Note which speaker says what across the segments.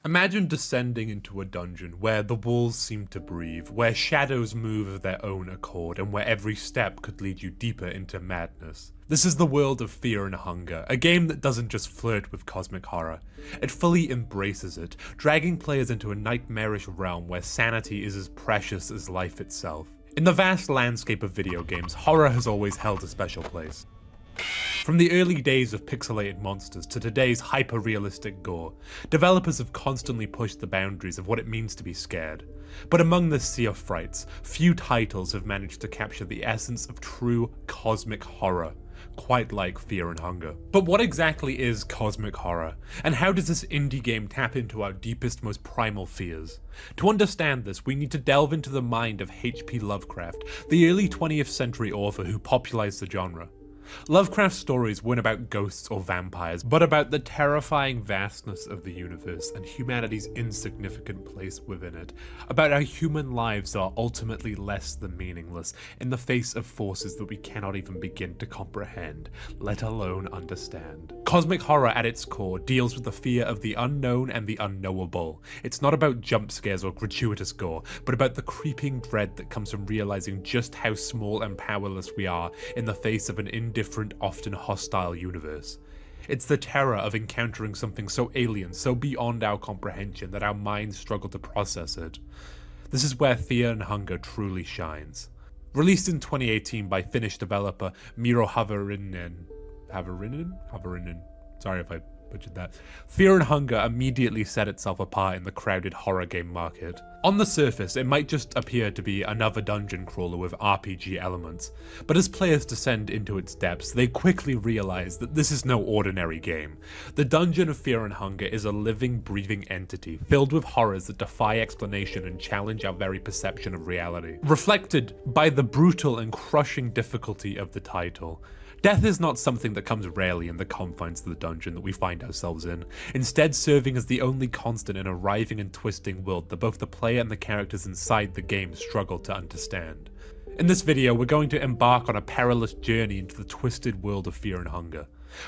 Speaker 1: Imagine descending into a dungeon where the walls seem to breathe, where shadows move of their own accord, and where every step could lead you deeper into madness. This is the world of Fear and Hunger, a game that doesn't just flirt with cosmic horror. It fully embraces it, dragging players into a nightmarish realm where sanity is as precious as life itself. In the vast landscape of video games, horror has always held a special place. From the early days of pixelated monsters to today's hyper-realistic gore, developers have constantly pushed the boundaries of what it means to be scared. But among this sea of frights, few titles have managed to capture the essence of true cosmic horror, quite like Fear and Hunger. But what exactly is cosmic horror, and how does this indie game tap into our deepest, most primal fears? To understand this, we need to delve into the mind of H.P. Lovecraft, the early 20th century author who popularized the genre. Lovecraft's stories weren't about ghosts or vampires, but about the terrifying vastness of the universe and humanity's insignificant place within it, about how human lives are ultimately less than meaningless in the face of forces that we cannot even begin to comprehend, let alone understand. Cosmic horror at its core deals with the fear of the unknown and the unknowable. It's not about jump scares or gratuitous gore, but about the creeping dread that comes from realizing just how small and powerless we are in the face of an indifferent, often hostile universe. It's the terror of encountering something so alien, so beyond our comprehension that our minds struggle to process it. This is where Fear and Hunger truly shines. Released in 2018 by Finnish developer Miro Havarinen, sorry if I butchered that, Fear and Hunger immediately set itself apart in the crowded horror game market. On the surface, it might just appear to be another dungeon crawler with RPG elements, but as players descend into its depths, they quickly realize that this is no ordinary game. The Dungeon of Fear and Hunger is a living, breathing entity, filled with horrors that defy explanation and challenge our very perception of reality. Reflected by the brutal and crushing difficulty of the title, death is not something that comes rarely in the confines of the dungeon that we find ourselves in, instead serving as the only constant in a writhing and twisting world that both the player and the characters inside the game struggle to understand. In this video, we're going to embark on a perilous journey into the twisted world of Fear and Hunger.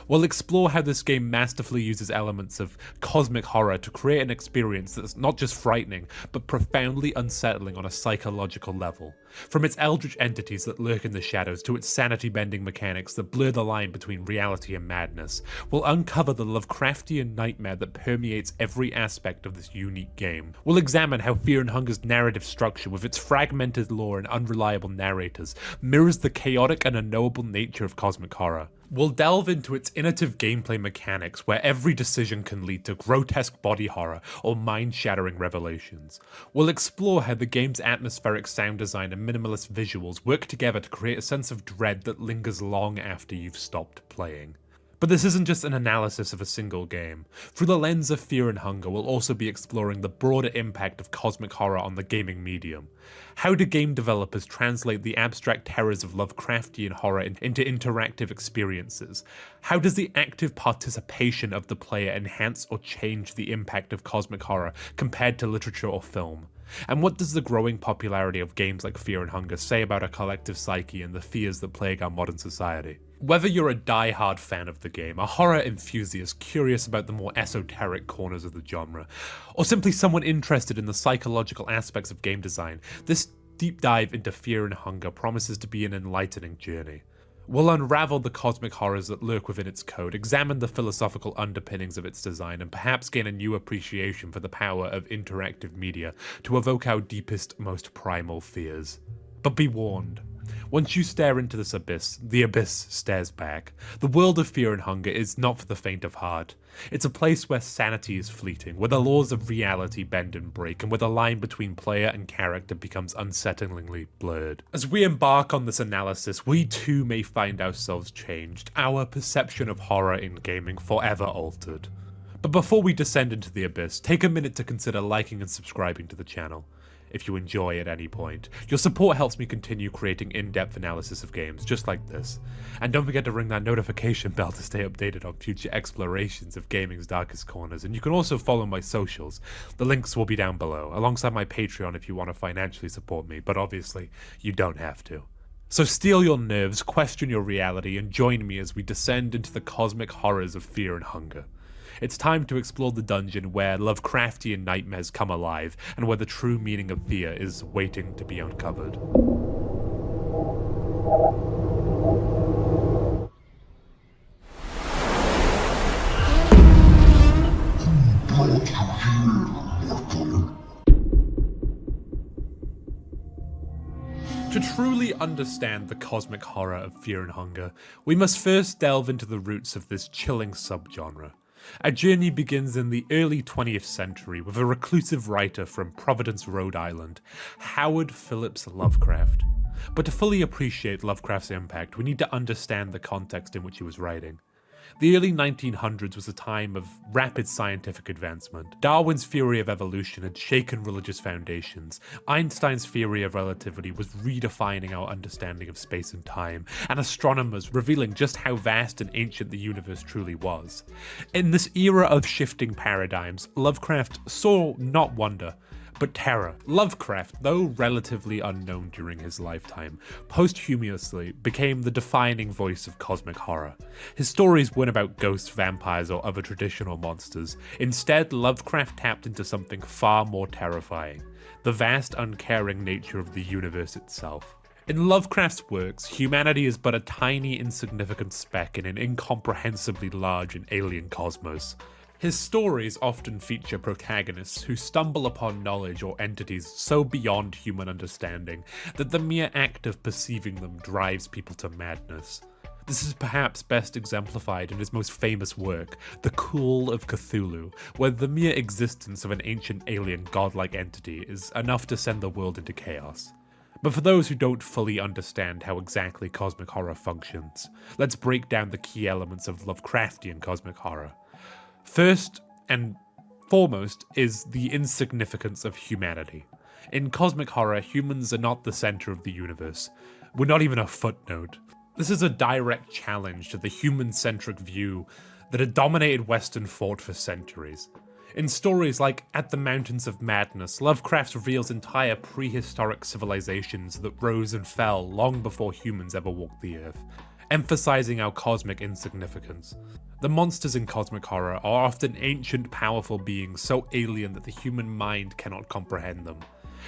Speaker 1: We'll explore how this game masterfully uses elements of cosmic horror to create an experience that's not just frightening, but profoundly unsettling on a psychological level. From its eldritch entities that lurk in the shadows to its sanity-bending mechanics that blur the line between reality and madness, we'll uncover the Lovecraftian nightmare that permeates every aspect of this unique game. We'll examine how Fear and Hunger's narrative structure, with its fragmented lore and unreliable narrators, mirrors the chaotic and unknowable nature of cosmic horror. We'll delve into its innovative gameplay mechanics, where every decision can lead to grotesque body horror or mind-shattering revelations. We'll explore how the game's atmospheric sound design and minimalist visuals work together to create a sense of dread that lingers long after you've stopped playing. But this isn't just an analysis of a single game. Through the lens of Fear and Hunger, we'll also be exploring the broader impact of cosmic horror on the gaming medium. How do game developers translate the abstract terrors of Lovecraftian horror into interactive experiences? How does the active participation of the player enhance or change the impact of cosmic horror compared to literature or film? And what does the growing popularity of games like Fear and Hunger say about our collective psyche and the fears that plague our modern society? Whether you're a die-hard fan of the game, a horror enthusiast curious about the more esoteric corners of the genre, or simply someone interested in the psychological aspects of game design, this deep dive into Fear and Hunger promises to be an enlightening journey. We'll unravel the cosmic horrors that lurk within its code, examine the philosophical underpinnings of its design, and perhaps gain a new appreciation for the power of interactive media to evoke our deepest, most primal fears. But be warned, Once you stare into this abyss, the abyss stares back. The world of Fear and Hunger is not for the faint of heart. It's a place where sanity is fleeting, where the laws of reality bend and break, and where the line between player and character becomes unsettlingly blurred. As we embark on this analysis, we too may find ourselves changed, our perception of horror in gaming forever altered. But before we descend into the abyss, take a minute to consider liking and subscribing to the channel, if you enjoy at any point. Your support helps me continue creating in-depth analysis of games just like this. And don't forget to ring that notification bell to stay updated on future explorations of gaming's darkest corners. And you can also follow my socials. The links will be down below, alongside my Patreon if you want to financially support me, but obviously you don't have to. So steel your nerves, question your reality, and join me as we descend into the cosmic horrors of Fear and Hunger. It's time to explore the dungeon where Lovecraftian nightmares come alive, and where the true meaning of fear is waiting to be uncovered. To truly understand the cosmic horror of Fear and Hunger, we must first delve into the roots of this chilling subgenre. Our journey begins in the early 20th century with a reclusive writer from Providence, Rhode Island, Howard Phillips Lovecraft. But to fully appreciate Lovecraft's impact, we need to understand the context in which he was writing. The early 1900s was a time of rapid scientific advancement. Darwin's theory of evolution had shaken religious foundations. Einstein's theory of relativity was redefining our understanding of space and time, and astronomers revealing just how vast and ancient the universe truly was. In this era of shifting paradigms, Lovecraft saw not wonder, but terror. Lovecraft, though relatively unknown during his lifetime, posthumously became the defining voice of cosmic horror. His stories weren't about ghosts, vampires, or other traditional monsters. Instead, Lovecraft tapped into something far more terrifying: the vast, uncaring nature of the universe itself. In Lovecraft's works, humanity is but a tiny, insignificant speck in an incomprehensibly large and alien cosmos. His stories often feature protagonists who stumble upon knowledge or entities so beyond human understanding that the mere act of perceiving them drives people to madness. This is perhaps best exemplified in his most famous work, The Call of Cthulhu, where the mere existence of an ancient alien godlike entity is enough to send the world into chaos. But for those who don't fully understand how exactly cosmic horror functions, let's break down the key elements of Lovecraftian cosmic horror. First and foremost is the insignificance of humanity. In cosmic horror, humans are not the center of the universe. We're not even a footnote. This is a direct challenge to the human-centric view that had dominated Western thought for centuries. In stories like At the Mountains of Madness, Lovecraft reveals entire prehistoric civilizations that rose and fell long before humans ever walked the earth, emphasizing our cosmic insignificance. The monsters in cosmic horror are often ancient, powerful beings so alien that the human mind cannot comprehend them.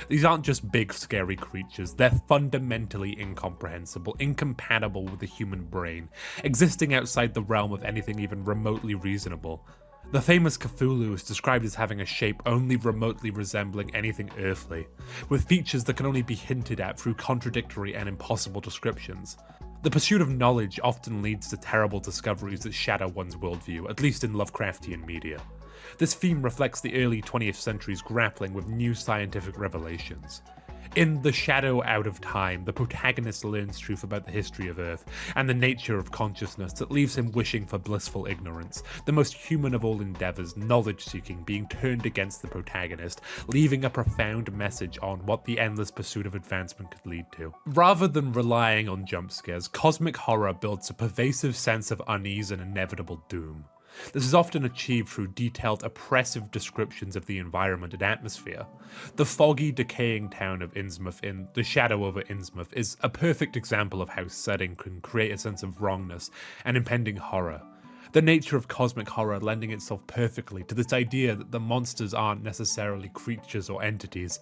Speaker 1: These aren't just big, scary creatures, they're fundamentally incomprehensible, incompatible with the human brain, existing outside the realm of anything even remotely reasonable. The famous Cthulhu is described as having a shape only remotely resembling anything earthly, with features that can only be hinted at through contradictory and impossible descriptions. The pursuit of knowledge often leads to terrible discoveries that shatter one's worldview, at least in Lovecraftian media. This theme reflects the early 20th century's grappling with new scientific revelations. In The Shadow Out of Time, the protagonist learns truth about the history of Earth and the nature of consciousness that leaves him wishing for blissful ignorance, the most human of all endeavors, knowledge-seeking, being turned against the protagonist, leaving a profound message on what the endless pursuit of advancement could lead to. Rather than relying on jump scares, cosmic horror builds a pervasive sense of unease and inevitable doom. This is often achieved through detailed, oppressive descriptions of the environment and atmosphere. The foggy, decaying town of Innsmouth in The Shadow over Innsmouth is a perfect example of how setting can create a sense of wrongness and impending horror. The nature of cosmic horror lending itself perfectly to this idea that the monsters aren't necessarily creatures or entities,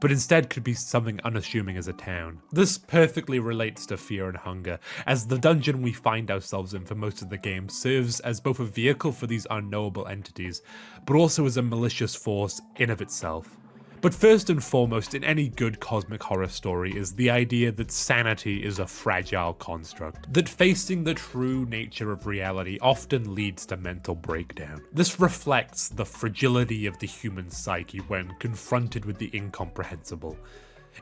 Speaker 1: but instead could be something unassuming as a town. This perfectly relates to Fear and Hunger, as the dungeon we find ourselves in for most of the game serves as both a vehicle for these unknowable entities, but also as a malicious force in of itself. But first and foremost in any good cosmic horror story is the idea that sanity is a fragile construct, that facing the true nature of reality often leads to mental breakdown. This reflects the fragility of the human psyche when confronted with the incomprehensible.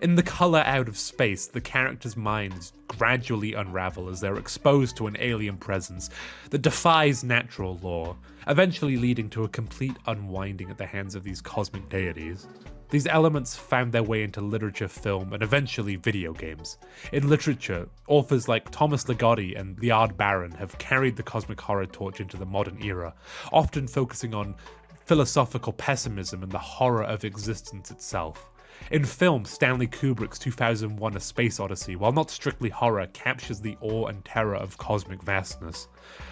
Speaker 1: In The Color Out of Space, the characters' minds gradually unravel as they're exposed to an alien presence that defies natural law, eventually leading to a complete unwinding at the hands of these cosmic deities. These elements found their way into literature, film, and eventually video games. In literature, authors like Thomas Ligotti and Liard Barron have carried the cosmic horror torch into the modern era, often focusing on philosophical pessimism and the horror of existence itself. In film, Stanley Kubrick's 2001 A Space Odyssey, while not strictly horror, captures the awe and terror of cosmic vastness.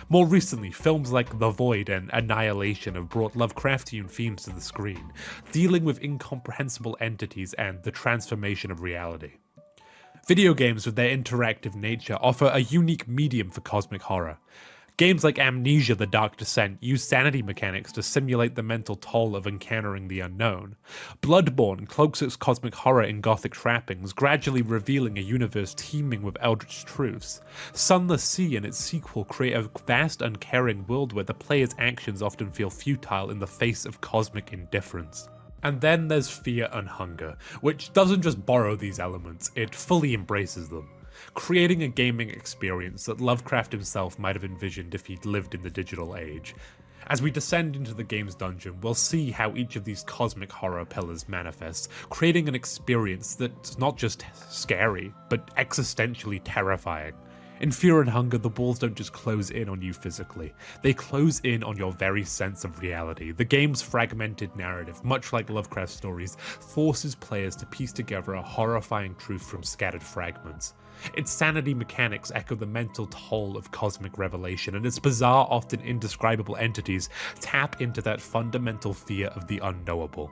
Speaker 1: More recently, films like The Void and Annihilation have brought Lovecraftian themes to the screen, dealing with incomprehensible entities and the transformation of reality. Video games, with their interactive nature, offer a unique medium for cosmic horror. Games like Amnesia: The Dark Descent use sanity mechanics to simulate the mental toll of encountering the unknown. Bloodborne cloaks its cosmic horror in gothic trappings, gradually revealing a universe teeming with eldritch truths. Sunless Sea and its sequel create a vast, uncaring world where the player's actions often feel futile in the face of cosmic indifference. And then there's Fear and Hunger, which doesn't just borrow these elements, it fully embraces them, creating a gaming experience that Lovecraft himself might have envisioned if he'd lived in the digital age. As we descend into the game's dungeon, we'll see how each of these cosmic horror pillars manifests, creating an experience that's not just scary, but existentially terrifying. In Fear and Hunger, the walls don't just close in on you physically, they close in on your very sense of reality. The game's fragmented narrative, much like Lovecraft stories, forces players to piece together a horrifying truth from scattered fragments. Its sanity mechanics echo the mental toll of cosmic revelation, and its bizarre, often indescribable entities tap into that fundamental fear of the unknowable.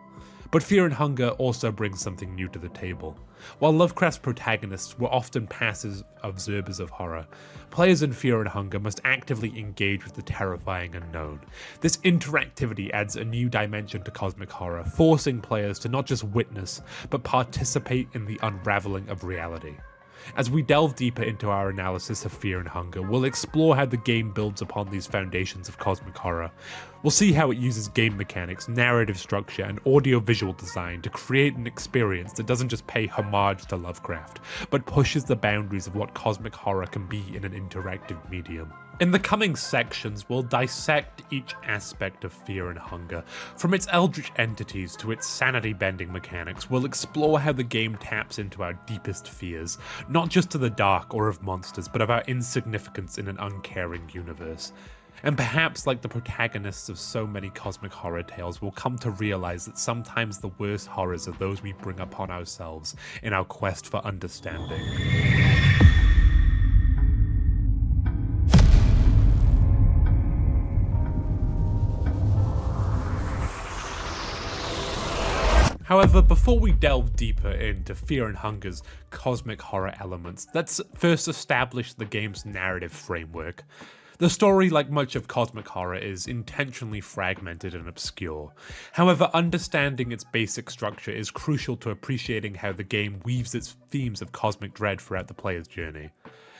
Speaker 1: But Fear and Hunger also brings something new to the table. While Lovecraft's protagonists were often passive observers of horror, players in Fear and Hunger must actively engage with the terrifying unknown. This interactivity adds a new dimension to cosmic horror, forcing players to not just witness, but participate in the unraveling of reality. As we delve deeper into our analysis of Fear and Hunger, we'll explore how the game builds upon these foundations of cosmic horror. We'll see how it uses game mechanics, narrative structure, and audio-visual design to create an experience that doesn't just pay homage to Lovecraft, but pushes the boundaries of what cosmic horror can be in an interactive medium. In the coming sections, we'll dissect each aspect of Fear and Hunger. From its eldritch entities to its sanity-bending mechanics, we'll explore how the game taps into our deepest fears, not just to the dark or of monsters, but of our insignificance in an uncaring universe. And perhaps, like the protagonists of so many cosmic horror tales, we'll come to realize that sometimes the worst horrors are those we bring upon ourselves in our quest for understanding. However, before we delve deeper into Fear and Hunger's cosmic horror elements, let's first establish the game's narrative framework. The story, like much of cosmic horror, is intentionally fragmented and obscure. However, understanding its basic structure is crucial to appreciating how the game weaves its themes of cosmic dread throughout the player's journey.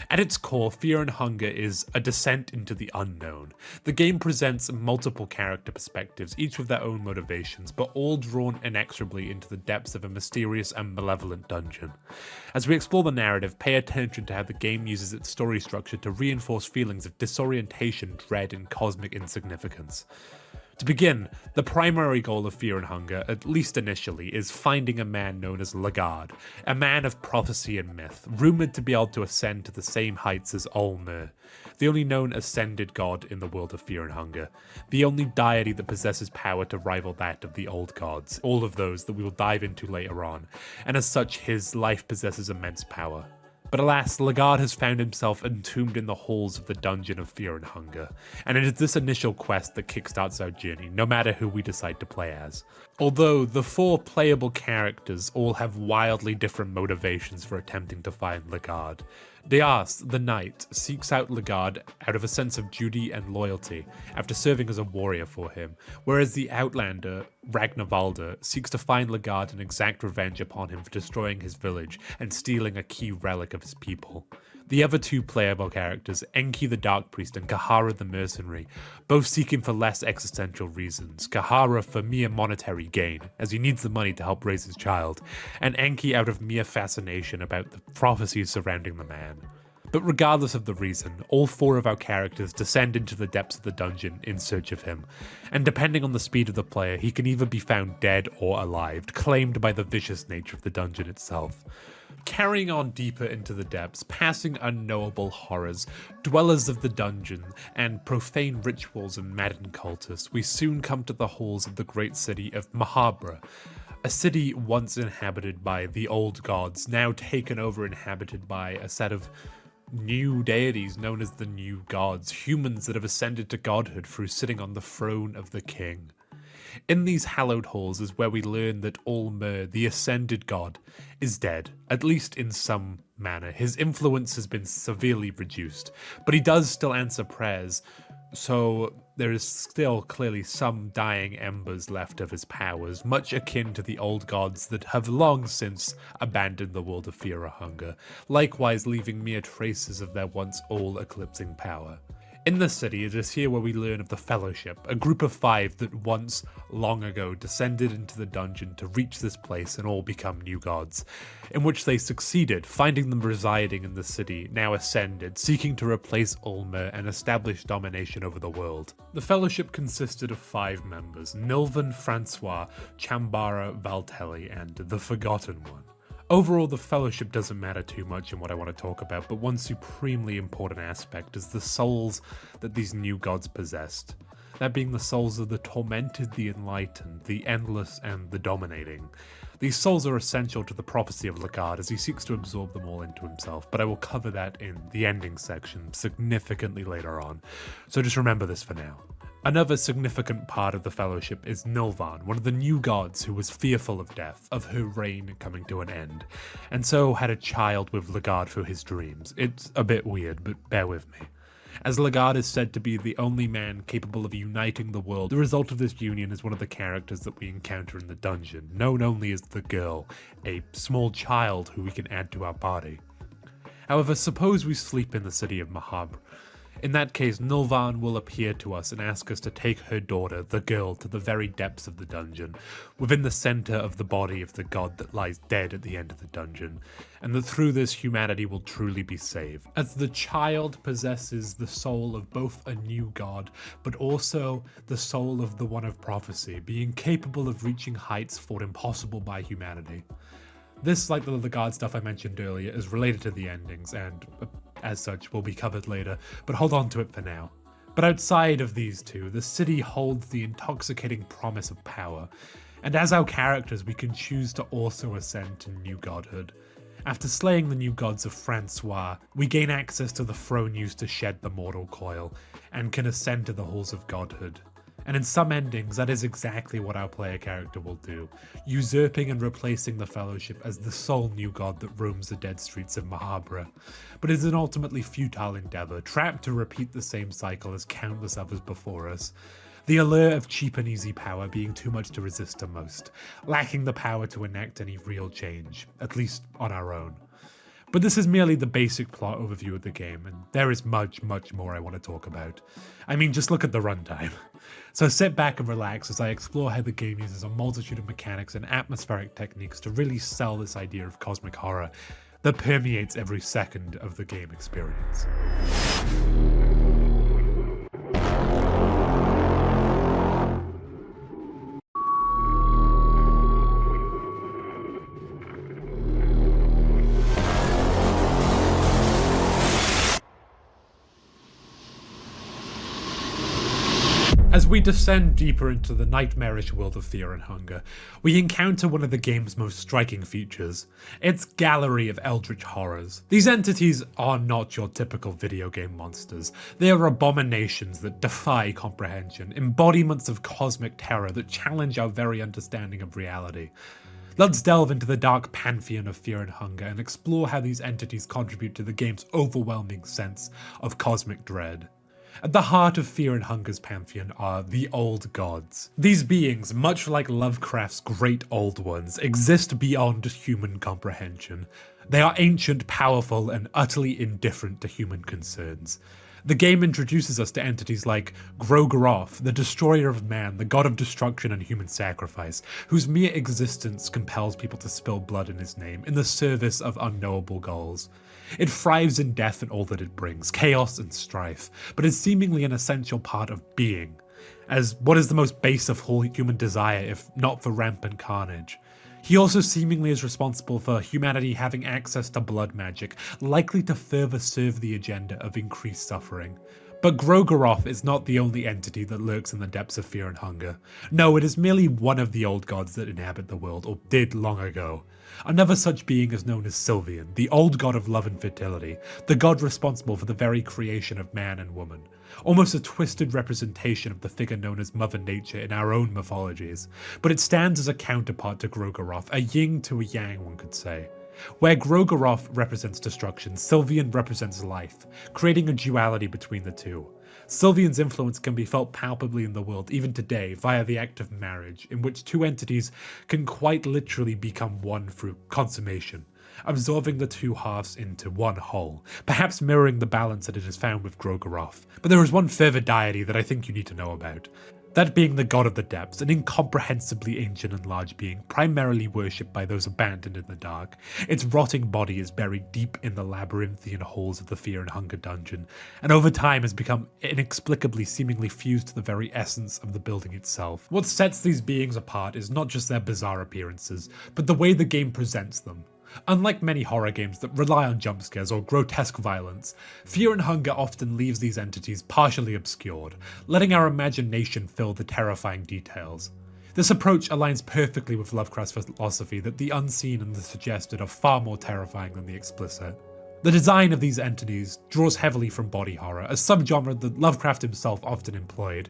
Speaker 1: At its core, Fear and Hunger is a descent into the unknown. The game presents multiple character perspectives, each with their own motivations, but all drawn inexorably into the depths of a mysterious and malevolent dungeon. As we explore the narrative, pay attention to how the game uses its story structure to reinforce feelings of disorientation, dread, and cosmic insignificance. To begin, the primary goal of Fear and Hunger, at least initially, is finding a man known as Lagard, a man of prophecy and myth, rumored to be able to ascend to the same heights as Olmer, the only known ascended god in the world of Fear and Hunger, the only deity that possesses power to rival that of the old gods, all of those that we will dive into later on, and as such his life possesses immense power. But alas, Lagard has found himself entombed in the halls of the dungeon of Fear and Hunger, and it is this initial quest that kickstarts our journey, no matter who we decide to play as. Although the 4 playable characters all have wildly different motivations for attempting to find Legard. Deas, the knight, seeks out Legard out of a sense of duty and loyalty after serving as a warrior for him, whereas the outlander, Ragnarvalda, seeks to find Legard and exact revenge upon him for destroying his village and stealing a key relic of his people. The other 2 playable characters, Enki the Dark Priest and Kahara the Mercenary, both seeking for less existential reasons. Kahara for mere monetary gain, as he needs the money to help raise his child, and Enki out of mere fascination about the prophecies surrounding the man. But regardless of the reason, all 4 of our characters descend into the depths of the dungeon in search of him, and depending on the speed of the player, he can either be found dead or alive, claimed by the vicious nature of the dungeon itself. Carrying on deeper into the depths, passing unknowable horrors, dwellers of the dungeon, and profane rituals and maddened cultists, we soon come to the halls of the great city of Mahabra, a city once inhabited by the old gods, now taken over inhabited by a set of new deities known as the new gods, humans that have ascended to godhood through sitting on the throne of the king. In these hallowed halls is where we learn that Ulmer, the ascended god, is dead, at least in some manner. His influence has been severely reduced, but he does still answer prayers, so there is still clearly some dying embers left of his powers, much akin to the old gods that have long since abandoned the world of fear or hunger, likewise leaving mere traces of their once all-eclipsing power. In the city, it is here where we learn of the Fellowship, a group of 5 that once, long ago, descended into the dungeon to reach this place and all become new gods, in which they succeeded, finding them residing in the city, now ascended, seeking to replace Ulmer and establish domination over the world. The Fellowship consisted of 5 members, Nilvan Francois, Chambara Valtelli, and the Forgotten One. Overall, the Fellowship doesn't matter too much in what I want to talk about, but one supremely important aspect is the souls that these new gods possessed. That being the souls of the tormented, the enlightened, the endless, and the dominating. These souls are essential to the prophecy of Legard as he seeks to absorb them all into himself, but I will cover that in the ending section significantly later on, so just remember this for now. Another significant part of the Fellowship is Nilvan, one of the new gods who was fearful of death, of her reign coming to an end, and so had a child with Legard through his dreams. It's a bit weird, but bear with me. As Legard is said to be the only man capable of uniting the world, the result of this union is one of the characters that we encounter in the dungeon, known only as the Girl, a small child who we can add to our party. However, suppose we sleep in the city of Mahabra. In that case, Nilvan will appear to us and ask us to take her daughter, the Girl, to the very depths of the dungeon, within the center of the body of the god that lies dead at the end of the dungeon, and that through this humanity will truly be saved. As the child possesses the soul of both a new god, but also the soul of the one of prophecy, being capable of reaching heights thought impossible by humanity. This, like the god stuff I mentioned earlier, is related to the endings, and as such will be covered later, but hold on to it for now. But outside of these two, the city holds the intoxicating promise of power, and as our characters we can choose to also ascend to new godhood. After slaying the new gods of Francois, we gain access to the throne used to shed the mortal coil, and can ascend to the halls of godhood. And in some endings, that is exactly what our player character will do, usurping and replacing the Fellowship as the sole new god that roams the dead streets of Mahabra. But it is an ultimately futile endeavor, trapped to repeat the same cycle as countless others before us. The allure of cheap and easy power being too much to resist to most, lacking the power to enact any real change, at least on our own. But this is merely the basic plot overview of the game, and there is much, much more I want to talk about. I mean, just look at the runtime. So sit back and relax as I explore how the game uses a multitude of mechanics and atmospheric techniques to really sell this idea of cosmic horror that permeates every second of the game experience. As we descend deeper into the nightmarish world of Fear and Hunger, we encounter one of the game's most striking features, its gallery of eldritch horrors. These entities are not your typical video game monsters. They are abominations that defy comprehension, embodiments of cosmic terror that challenge our very understanding of reality. Let's delve into the dark pantheon of Fear and Hunger and explore how these entities contribute to the game's overwhelming sense of cosmic dread. At the heart of Fear and Hunger's pantheon are the Old Gods. These beings, much like Lovecraft's Great Old Ones, exist beyond human comprehension. They are ancient, powerful, and utterly indifferent to human concerns. The game introduces us to entities like Grogoroth, the destroyer of man, the god of destruction and human sacrifice, whose mere existence compels people to spill blood in his name, in the service of unknowable goals. It thrives in death and all that it brings, chaos and strife, but is seemingly an essential part of being, as what is the most base of all human desire if not for rampant carnage. He also seemingly is responsible for humanity having access to blood magic, likely to further serve the agenda of increased suffering. But Grogoroth is not the only entity that lurks in the depths of Fear and Hunger. No, it is merely one of the old gods that inhabit the world, or did long ago. Another such being is known as Sylvian, the old god of love and fertility, the god responsible for the very creation of man and woman. Almost a twisted representation of the figure known as Mother Nature in our own mythologies, but it stands as a counterpart to Grogoroth, a yin to a yang one could say. Where Grogoroth represents destruction, Sylvian represents life, creating a duality between the two. Sylvian's influence can be felt palpably in the world even today via the act of marriage, in which two entities can quite literally become one through consummation, absorbing the two halves into one whole, perhaps mirroring the balance that it has found with Grogoroth. But there is one further deity that I think you need to know about. That being the god of the depths, an incomprehensibly ancient and large being, primarily worshipped by those abandoned in the dark. Its rotting body is buried deep in the labyrinthian halls of the Fear and Hunger dungeon, and over time has become inexplicably seemingly fused to the very essence of the building itself. What sets these beings apart is not just their bizarre appearances, but the way the game presents them. Unlike many horror games that rely on jump scares or grotesque violence, Fear and Hunger often leaves these entities partially obscured, letting our imagination fill the terrifying details. This approach aligns perfectly with Lovecraft's philosophy that the unseen and the suggested are far more terrifying than the explicit. The design of these entities draws heavily from body horror, a subgenre that Lovecraft himself often employed.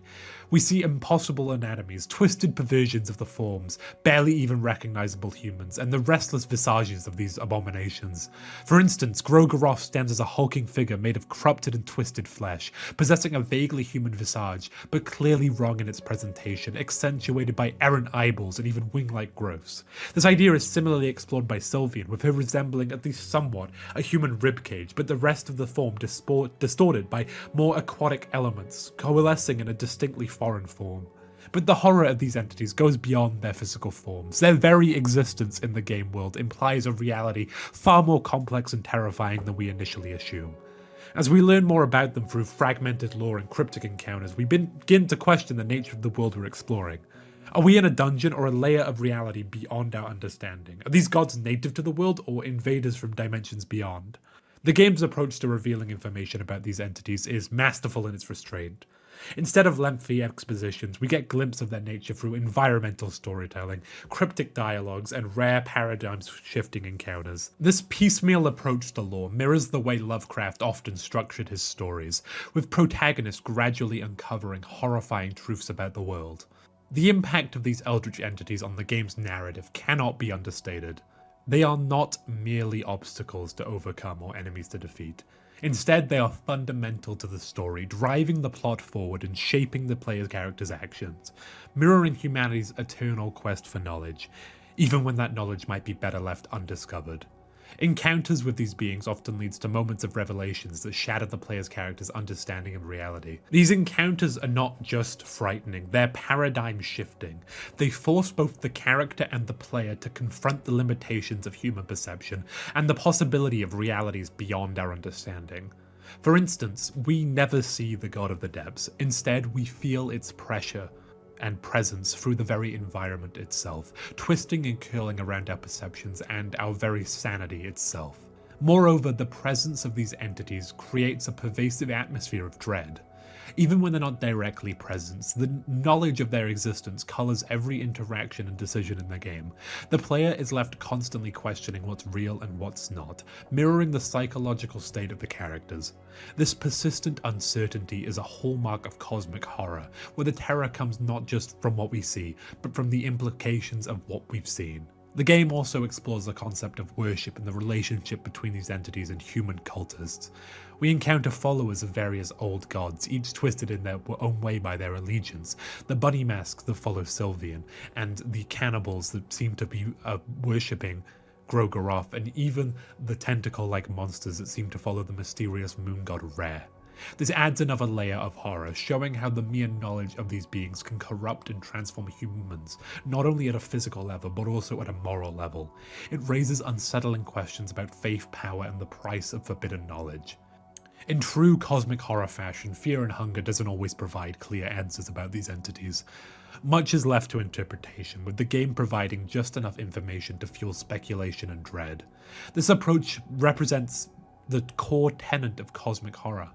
Speaker 1: We see impossible anatomies, twisted perversions of the forms, barely even recognizable humans, and the restless visages of these abominations. For instance, Grogoroth stands as a hulking figure made of corrupted and twisted flesh, possessing a vaguely human visage, but clearly wrong in its presentation, accentuated by errant eyeballs and even wing-like growths. This idea is similarly explored by Sylvian, with her resembling at least somewhat a human ribcage, but the rest of the form distorted by more aquatic elements, coalescing in a distinctly foreign form. But the horror of these entities goes beyond their physical forms. Their very existence in the game world implies a reality far more complex and terrifying than we initially assume. As we learn more about them through fragmented lore and cryptic encounters, we begin to question the nature of the world we're exploring. Are we in a dungeon or a layer of reality beyond our understanding? Are these gods native to the world or invaders from dimensions beyond? The game's approach to revealing information about these entities is masterful in its restraint. Instead of lengthy expositions, we get glimpses of their nature through environmental storytelling, cryptic dialogues, and rare paradigm-shifting encounters. This piecemeal approach to lore mirrors the way Lovecraft often structured his stories, with protagonists gradually uncovering horrifying truths about the world. The impact of these eldritch entities on the game's narrative cannot be understated. They are not merely obstacles to overcome or enemies to defeat. Instead, they are fundamental to the story, driving the plot forward and shaping the player's character's actions, mirroring humanity's eternal quest for knowledge, even when that knowledge might be better left undiscovered. Encounters with these beings often leads to moments of revelations that shatter the player's character's understanding of reality. These encounters are not just frightening, they're paradigm shifting. They force both the character and the player to confront the limitations of human perception and the possibility of realities beyond our understanding. For instance, we never see the god of the depths. Instead, we feel its pressure and presence through the very environment itself, twisting and curling around our perceptions and our very sanity itself. Moreover, the presence of these entities creates a pervasive atmosphere of dread. Even when they're not directly present, the knowledge of their existence colors every interaction and decision in the game. The player is left constantly questioning what's real and what's not, mirroring the psychological state of the characters. This persistent uncertainty is a hallmark of cosmic horror, where the terror comes not just from what we see, but from the implications of what we've seen. The game also explores the concept of worship and the relationship between these entities and human cultists. We encounter followers of various old gods, each twisted in their own way by their allegiance. The bunny masks that follow Sylvian, and the cannibals that seem to be worshipping Grogaroth, and even the tentacle-like monsters that seem to follow the mysterious moon god Rare. This adds another layer of horror, showing how the mere knowledge of these beings can corrupt and transform humans, not only at a physical level, but also at a moral level. It raises unsettling questions about faith, power, and the price of forbidden knowledge. In true cosmic horror fashion, Fear and Hunger doesn't always provide clear answers about these entities. Much is left to interpretation, with the game providing just enough information to fuel speculation and dread. This approach represents the core tenet of cosmic horror.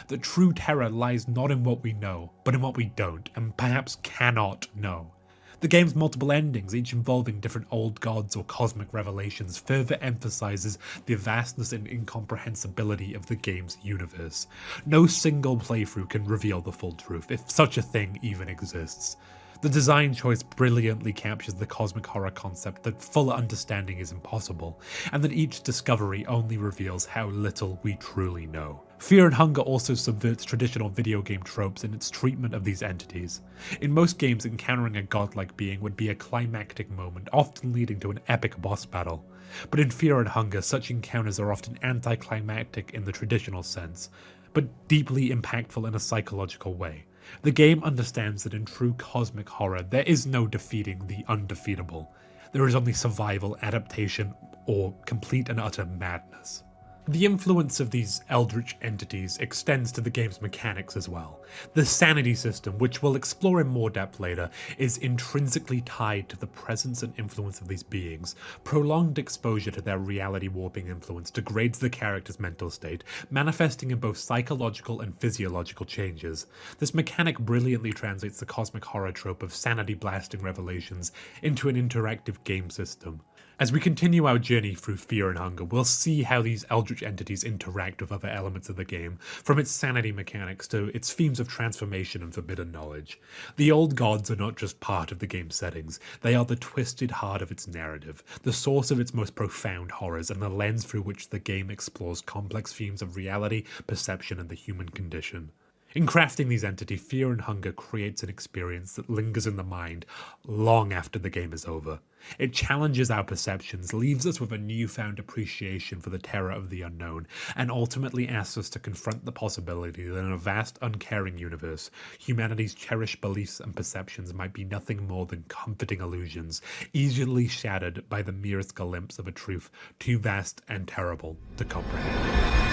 Speaker 1: That true terror lies not in what we know, but in what we don't, and perhaps cannot know. The game's multiple endings, each involving different old gods or cosmic revelations, further emphasizes the vastness and incomprehensibility of the game's universe. No single playthrough can reveal the full truth, if such a thing even exists. The design choice brilliantly captures the cosmic horror concept that full understanding is impossible, and that each discovery only reveals how little we truly know. Fear and Hunger also subverts traditional video game tropes in its treatment of these entities. In most games, encountering a godlike being would be a climactic moment, often leading to an epic boss battle. But in Fear and Hunger, such encounters are often anticlimactic in the traditional sense, but deeply impactful in a psychological way. The game understands that in true cosmic horror, there is no defeating the undefeatable. There is only survival, adaptation, or complete and utter madness. The influence of these eldritch entities extends to the game's mechanics as well. The Sanity system, which we'll explore in more depth later, is intrinsically tied to the presence and influence of these beings. Prolonged exposure to their reality warping influence degrades the character's mental state, manifesting in both psychological and physiological changes. This mechanic brilliantly translates the cosmic horror trope of sanity blasting revelations into an interactive game system. As we continue our journey through Fear and Hunger, we'll see how these eldritch entities interact with other elements of the game, from its sanity mechanics to its themes of transformation and forbidden knowledge. The old gods are not just part of the game's settings, they are the twisted heart of its narrative, the source of its most profound horrors, and the lens through which the game explores complex themes of reality, perception, and the human condition. In crafting these entities, Fear and Hunger creates an experience that lingers in the mind long after the game is over. It challenges our perceptions, leaves us with a newfound appreciation for the terror of the unknown, and ultimately asks us to confront the possibility that in a vast, uncaring universe, humanity's cherished beliefs and perceptions might be nothing more than comforting illusions, easily shattered by the merest glimpse of a truth too vast and terrible to comprehend.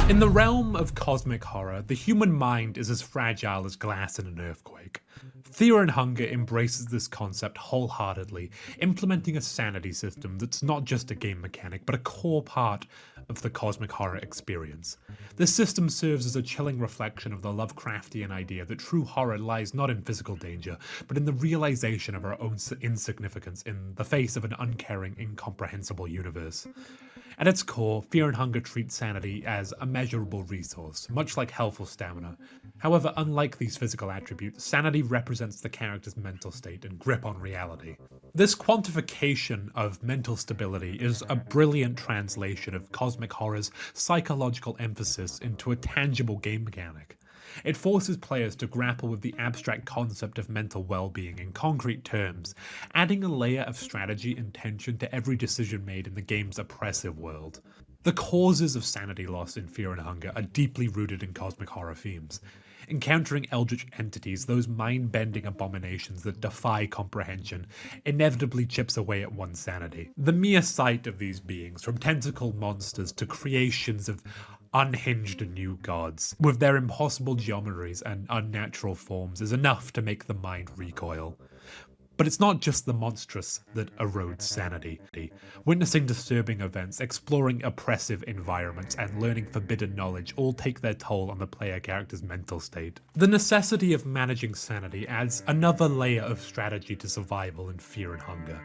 Speaker 1: In the realm of cosmic horror, the human mind is as fragile as glass in an earthquake. Fear and Hunger embraces this concept wholeheartedly, implementing a sanity system that's not just a game mechanic, but a core part of the cosmic horror experience. This system serves as a chilling reflection of the Lovecraftian idea that true horror lies not in physical danger, but in the realization of our own insignificance in the face of an uncaring, incomprehensible universe. At its core, Fear and Hunger treats sanity as a measurable resource, much like health or stamina. However, unlike these physical attributes, sanity represents the character's mental state and grip on reality. This quantification of mental stability is a brilliant translation of cosmic horror's psychological emphasis into a tangible game mechanic. It forces players to grapple with the abstract concept of mental well-being in concrete terms, adding a layer of strategy and tension to every decision made in the game's oppressive world. The causes of sanity loss in Fear and Hunger are deeply rooted in cosmic horror themes. Encountering eldritch entities, those mind-bending abominations that defy comprehension, inevitably chips away at one's sanity. The mere sight of these beings, from tentacle monsters to creations of unhinged new gods, with their impossible geometries and unnatural forms, is enough to make the mind recoil. But it's not just the monstrous that erodes sanity. Witnessing disturbing events, exploring oppressive environments, and learning forbidden knowledge all take their toll on the player character's mental state. The necessity of managing sanity adds another layer of strategy to survival in Fear and Hunger.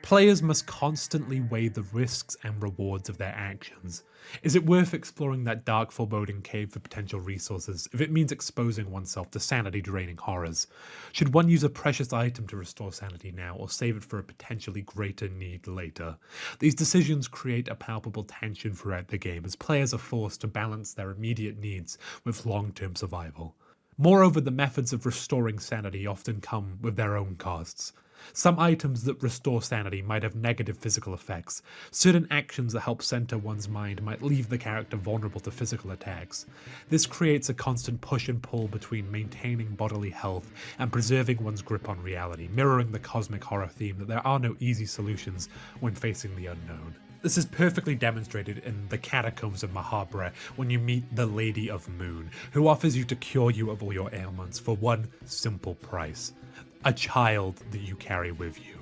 Speaker 1: Players must constantly weigh the risks and rewards of their actions. Is it worth exploring that dark, foreboding cave for potential resources if it means exposing oneself to sanity-draining horrors? Should one use a precious item to restore sanity now, or save it for a potentially greater need later? These decisions create a palpable tension throughout the game as players are forced to balance their immediate needs with long-term survival. Moreover, the methods of restoring sanity often come with their own costs. Some items that restore sanity might have negative physical effects. Certain actions that help center one's mind might leave the character vulnerable to physical attacks. This creates a constant push and pull between maintaining bodily health and preserving one's grip on reality, mirroring the cosmic horror theme that there are no easy solutions when facing the unknown. This is perfectly demonstrated in the Catacombs of Mahabra when you meet the Lady of Moon, who offers you to cure you of all your ailments for one simple price: a child that you carry with you.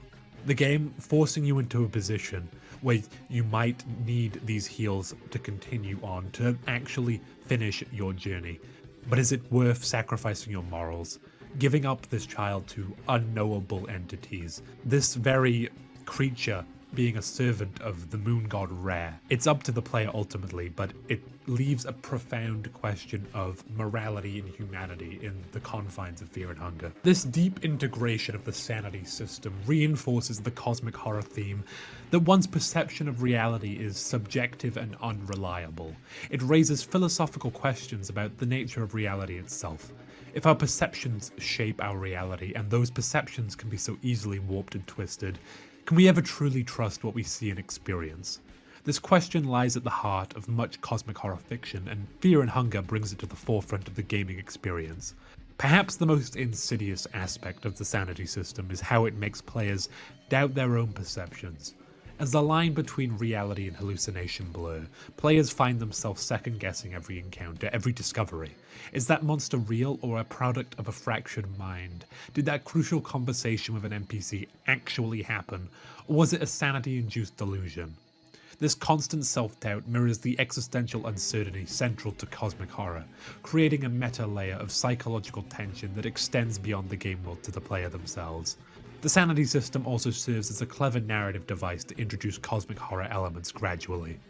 Speaker 1: The game forcing you into a position where you might need these heals to continue on, to actually finish your journey. But is it worth sacrificing your morals, giving up this child to unknowable entities, this very creature being a servant of the moon god Ra? It's up to the player ultimately, but it leaves a profound question of morality and humanity in the confines of Fear and Hunger. This deep integration of the sanity system reinforces the cosmic horror theme that one's perception of reality is subjective and unreliable. It raises philosophical questions about the nature of reality itself. If our perceptions shape our reality, and those perceptions can be so easily warped and twisted, can we ever truly trust what we see and experience? This question lies at the heart of much cosmic horror fiction, and Fear and Hunger brings it to the forefront of the gaming experience. Perhaps the most insidious aspect of the sanity system is how it makes players doubt their own perceptions. As the line between reality and hallucination blur, players find themselves second-guessing every encounter, every discovery. Is that monster real or a product of a fractured mind? Did that crucial conversation with an NPC actually happen, or was it a sanity-induced delusion? This constant self-doubt mirrors the existential uncertainty central to cosmic horror, creating a meta layer of psychological tension that extends beyond the game world to the player themselves. The sanity system also serves as a clever narrative device to introduce cosmic horror elements gradually.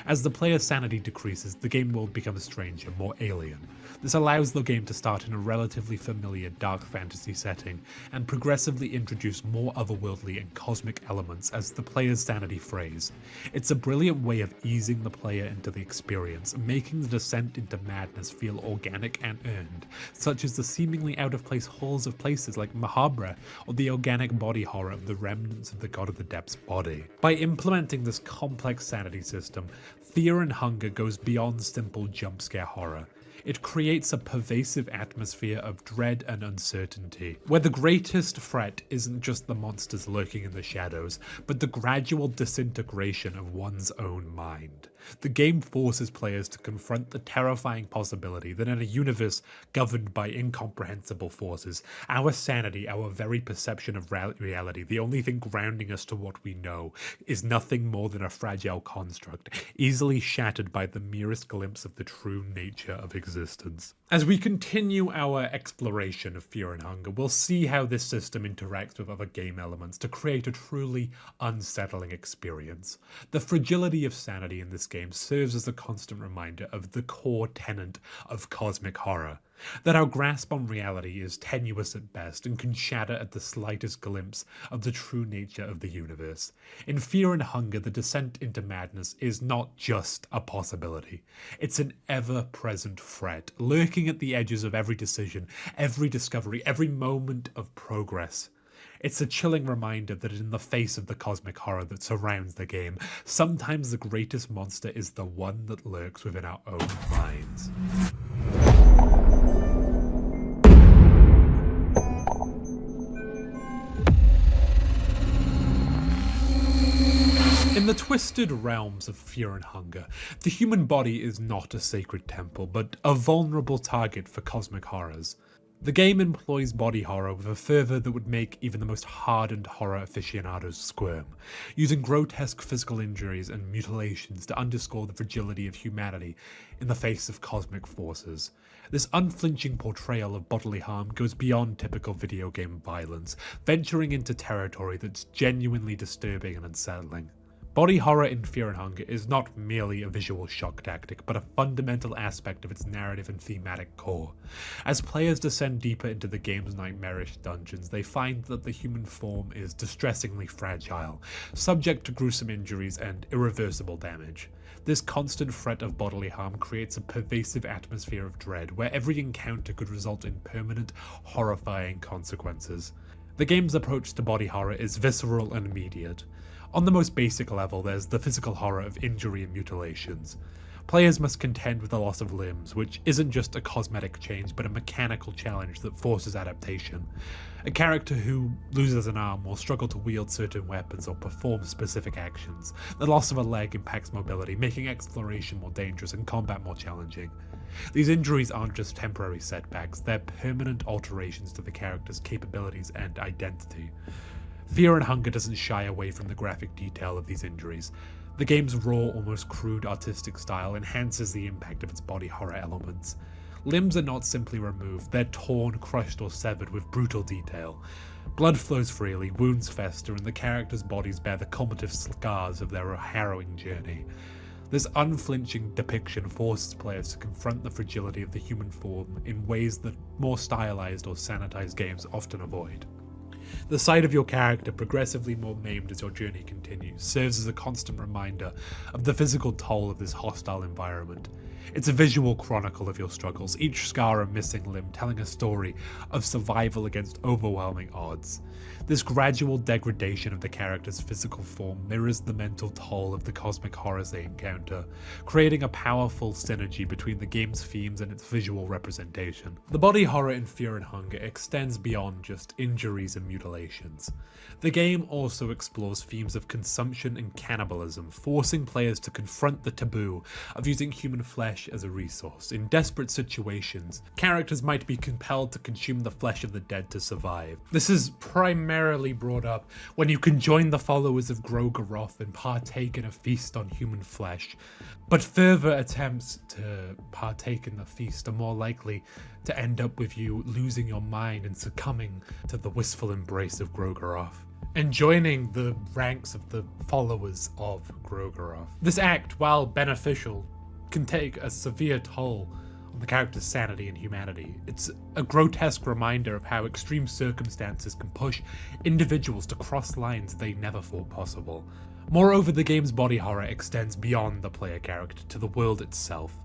Speaker 1: As the player's sanity decreases, the game world becomes stranger, more alien. This allows the game to start in a relatively familiar dark fantasy setting, and progressively introduce more otherworldly and cosmic elements as the player's sanity frays. It's a brilliant way of easing the player into the experience, making the descent into madness feel organic and earned, such as the seemingly out-of-place halls of places like Mahabra, or the organic body horror of the remnants of the God of the Depths body. By implementing this complex sanity system, Fear and Hunger goes beyond simple jump scare horror. It creates a pervasive atmosphere of dread and uncertainty, where the greatest threat isn't just the monsters lurking in the shadows, but the gradual disintegration of one's own mind. The game forces players to confront the terrifying possibility that in a universe governed by incomprehensible forces, our sanity, our very perception of reality, the only thing grounding us to what we know, is nothing more than a fragile construct, easily shattered by the merest glimpse of the true nature of existence. As we continue our exploration of Fear and Hunger, we'll see how this system interacts with other game elements to create a truly unsettling experience. The fragility of sanity in this game serves as a constant reminder of the core tenet of cosmic horror, that our grasp on reality is tenuous at best and can shatter at the slightest glimpse of the true nature of the universe. In Fear and Hunger, the descent into madness is not just a possibility. It's an ever-present threat, lurking at the edges of every decision, every discovery, every moment of progress. It's a chilling reminder that in the face of the cosmic horror that surrounds the game, sometimes the greatest monster is the one that lurks within our own minds. In the twisted realms of fear and hunger, the human body is not a sacred temple, but a vulnerable target for cosmic horrors. The game employs body horror with a fervor that would make even the most hardened horror aficionados squirm, using grotesque physical injuries and mutilations to underscore the fragility of humanity in the face of cosmic forces. This unflinching portrayal of bodily harm goes beyond typical video game violence, venturing into territory that's genuinely disturbing and unsettling. Body horror in Fear and Hunger is not merely a visual shock tactic, but a fundamental aspect of its narrative and thematic core. As players descend deeper into the game's nightmarish dungeons, they find that the human form is distressingly fragile, subject to gruesome injuries and irreversible damage. This constant threat of bodily harm creates a pervasive atmosphere of dread, where every encounter could result in permanent, horrifying consequences. The game's approach to body horror is visceral and immediate. On the most basic level, there's the physical horror of injury and mutilations. Players must contend with the loss of limbs, which isn't just a cosmetic change, but a mechanical challenge that forces adaptation. A character who loses an arm will struggle to wield certain weapons or perform specific actions. The loss of a leg impacts mobility, making exploration more dangerous and combat more challenging. These injuries aren't just temporary setbacks, they're permanent alterations to the character's capabilities and identity. Fear and Hunger doesn't shy away from the graphic detail of these injuries. The game's raw, almost crude artistic style enhances the impact of its body horror elements. Limbs are not simply removed, they're torn, crushed, or severed with brutal detail. Blood flows freely, wounds fester, and the characters' bodies bear the cumulative scars of their harrowing journey. This unflinching depiction forces players to confront the fragility of the human form in ways that more stylized or sanitized games often avoid. The sight of your character progressively more maimed as your journey continues serves as a constant reminder of the physical toll of this hostile environment. It's a visual chronicle of your struggles, each scar a missing limb telling a story of survival against overwhelming odds. This gradual degradation of the character's physical form mirrors the mental toll of the cosmic horrors they encounter, creating a powerful synergy between the game's themes and its visual representation. The body horror in Fear and Hunger extends beyond just injuries and mutilations. The game also explores themes of consumption and cannibalism, forcing players to confront the taboo of using human flesh as a resource. In desperate situations, characters might be compelled to consume the flesh of the dead to survive. This is primarily brought up when you can join the followers of Grogaroth and partake in a feast on human flesh, but further attempts to partake in the feast are more likely to end up with you losing your mind and succumbing to the wistful embrace of Grogaroth, and joining the ranks of the followers of Grogaroth. This act, while beneficial, can take a severe toll on the character's sanity and humanity. It's a grotesque reminder of how extreme circumstances can push individuals to cross lines they never thought possible. Moreover, the game's body horror extends beyond the player character to the world itself.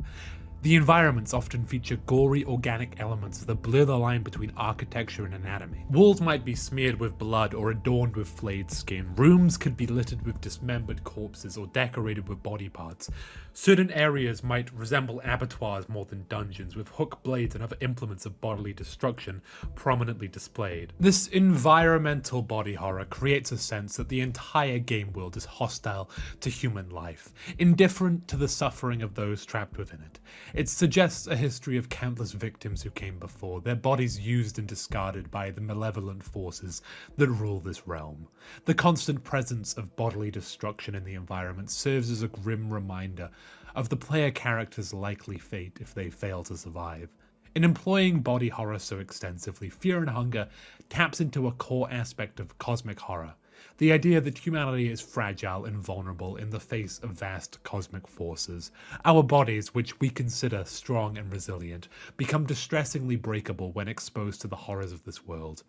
Speaker 1: The environments often feature gory, organic elements that blur the line between architecture and anatomy. Walls might be smeared with blood or adorned with flayed skin. Rooms could be littered with dismembered corpses or decorated with body parts. Certain areas might resemble abattoirs more than dungeons, with hook blades and other implements of bodily destruction prominently displayed. This environmental body horror creates a sense that the entire game world is hostile to human life, indifferent to the suffering of those trapped within it. It suggests a history of countless victims who came before, their bodies used and discarded by the malevolent forces that rule this realm. The constant presence of bodily destruction in the environment serves as a grim reminder of the player character's likely fate if they fail to survive. In employing body horror so extensively, Fear and Hunger taps into a core aspect of cosmic horror. The idea that humanity is fragile and vulnerable in the face of vast cosmic forces. Our bodies, which we consider strong and resilient, become distressingly breakable when exposed to the horrors of this world.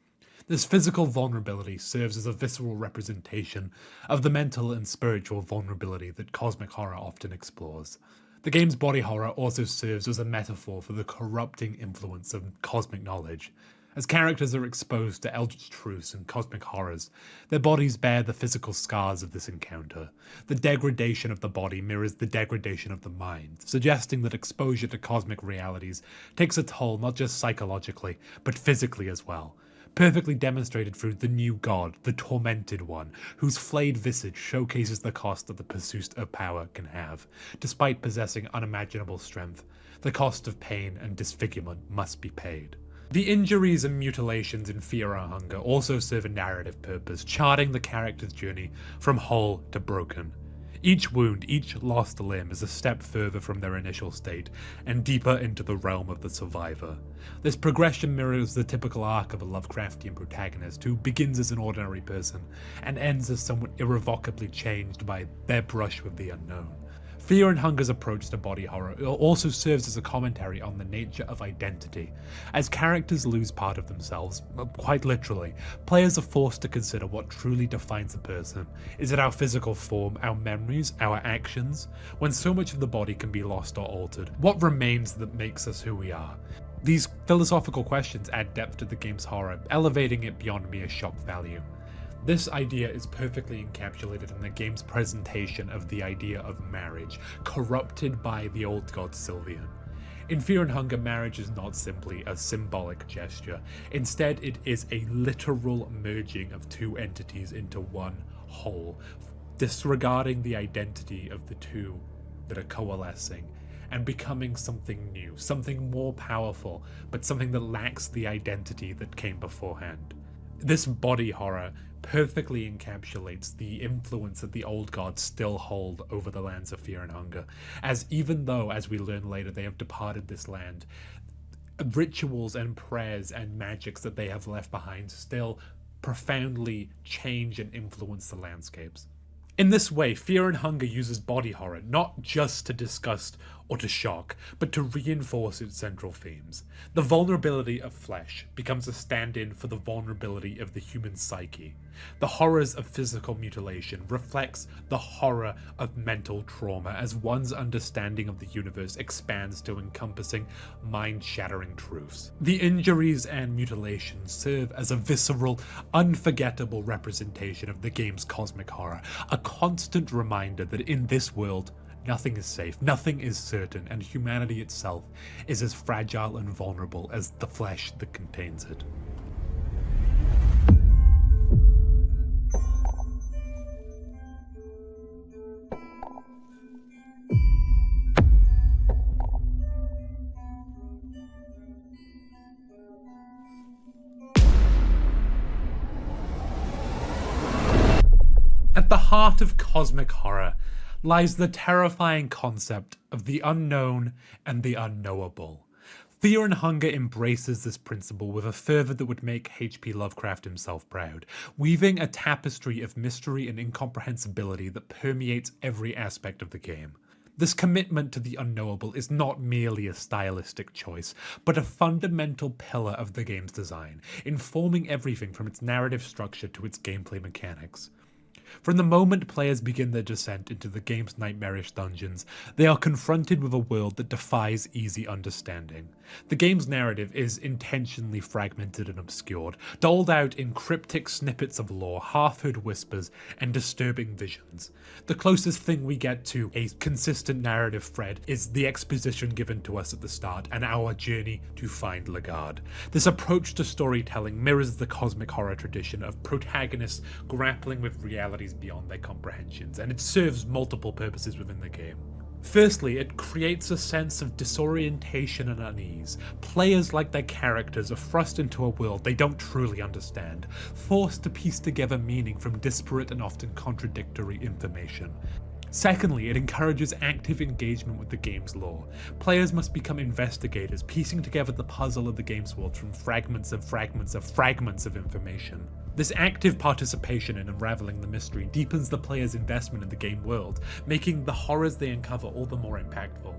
Speaker 1: This physical vulnerability serves as a visceral representation of the mental and spiritual vulnerability that cosmic horror often explores. The game's body horror also serves as a metaphor for the corrupting influence of cosmic knowledge. As characters are exposed to eldritch truths and cosmic horrors, their bodies bear the physical scars of this encounter. The degradation of the body mirrors the degradation of the mind, suggesting that exposure to cosmic realities takes a toll not just psychologically, but physically as well. perfectly demonstrated through the new god, the Tormented One, whose flayed visage showcases the cost that the pursuit of power can have. Despite possessing unimaginable strength, the cost of pain and disfigurement must be paid. The injuries and mutilations in Fear and Hunger also serve a narrative purpose, charting the character's journey from whole to broken. Each wound, each lost limb is a step further from their initial state, and deeper into the realm of the survivor. This progression mirrors the typical arc of a Lovecraftian protagonist who begins as an ordinary person and ends as someone irrevocably changed by their brush with the unknown. Fear and Hunger's approach to body horror also serves as a commentary on the nature of identity. As characters lose part of themselves, quite literally, players are forced to consider what truly defines a person. Is it our physical form, our memories, our actions? When so much of the body can be lost or altered, what remains that makes us who we are? These philosophical questions add depth to the game's horror, elevating it beyond mere shock value. This idea is perfectly encapsulated in the game's presentation of the idea of marriage, corrupted by the old god Sylvian. In Fear and Hunger, marriage is not simply a symbolic gesture. Instead, it is a literal merging of two entities into one whole, disregarding the identity of the two that are coalescing, and becoming something new, something more powerful, but something that lacks the identity that came beforehand. This body horror perfectly encapsulates the influence that the old gods still hold over the lands of Fear and Hunger, as even though, as we learn later, they have departed this land, rituals and prayers and magics that they have left behind still profoundly change and influence the landscapes. In this way, Fear and Hunger uses body horror not just to disgust or to shock, but to reinforce its central themes. The vulnerability of flesh becomes a stand-in for the vulnerability of the human psyche. The horrors of physical mutilation reflects the horror of mental trauma as one's understanding of the universe expands to encompassing mind-shattering truths. The injuries and mutilations serve as a visceral, unforgettable representation of the game's cosmic horror, a constant reminder that in this world, nothing is safe, nothing is certain, and humanity itself is as fragile and vulnerable as the flesh that contains it. At the heart of cosmic horror lies the terrifying concept of the unknown and the unknowable. Fear and Hunger embraces this principle with a fervor that would make H.P. Lovecraft himself proud, weaving a tapestry of mystery and incomprehensibility that permeates every aspect of the game. This commitment to the unknowable is not merely a stylistic choice, but a fundamental pillar of the game's design, informing everything from its narrative structure to its gameplay mechanics. From the moment players begin their descent into the game's nightmarish dungeons, they are confronted with a world that defies easy understanding. The game's narrative is intentionally fragmented and obscured, doled out in cryptic snippets of lore, half-heard whispers, and disturbing visions. The closest thing we get to a consistent narrative thread is the exposition given to us at the start and our journey to find Lagarde. This approach to storytelling mirrors the cosmic horror tradition of protagonists grappling with realities beyond their comprehensions, and it serves multiple purposes within the game. Firstly, it creates a sense of disorientation and unease. Players, like their characters, are thrust into a world they don't truly understand, forced to piece together meaning from disparate and often contradictory information. Secondly, it encourages active engagement with the game's lore. Players must become investigators, piecing together the puzzle of the game's world from fragments of information. This active participation in unraveling the mystery deepens the player's investment in the game world, making the horrors they uncover all the more impactful.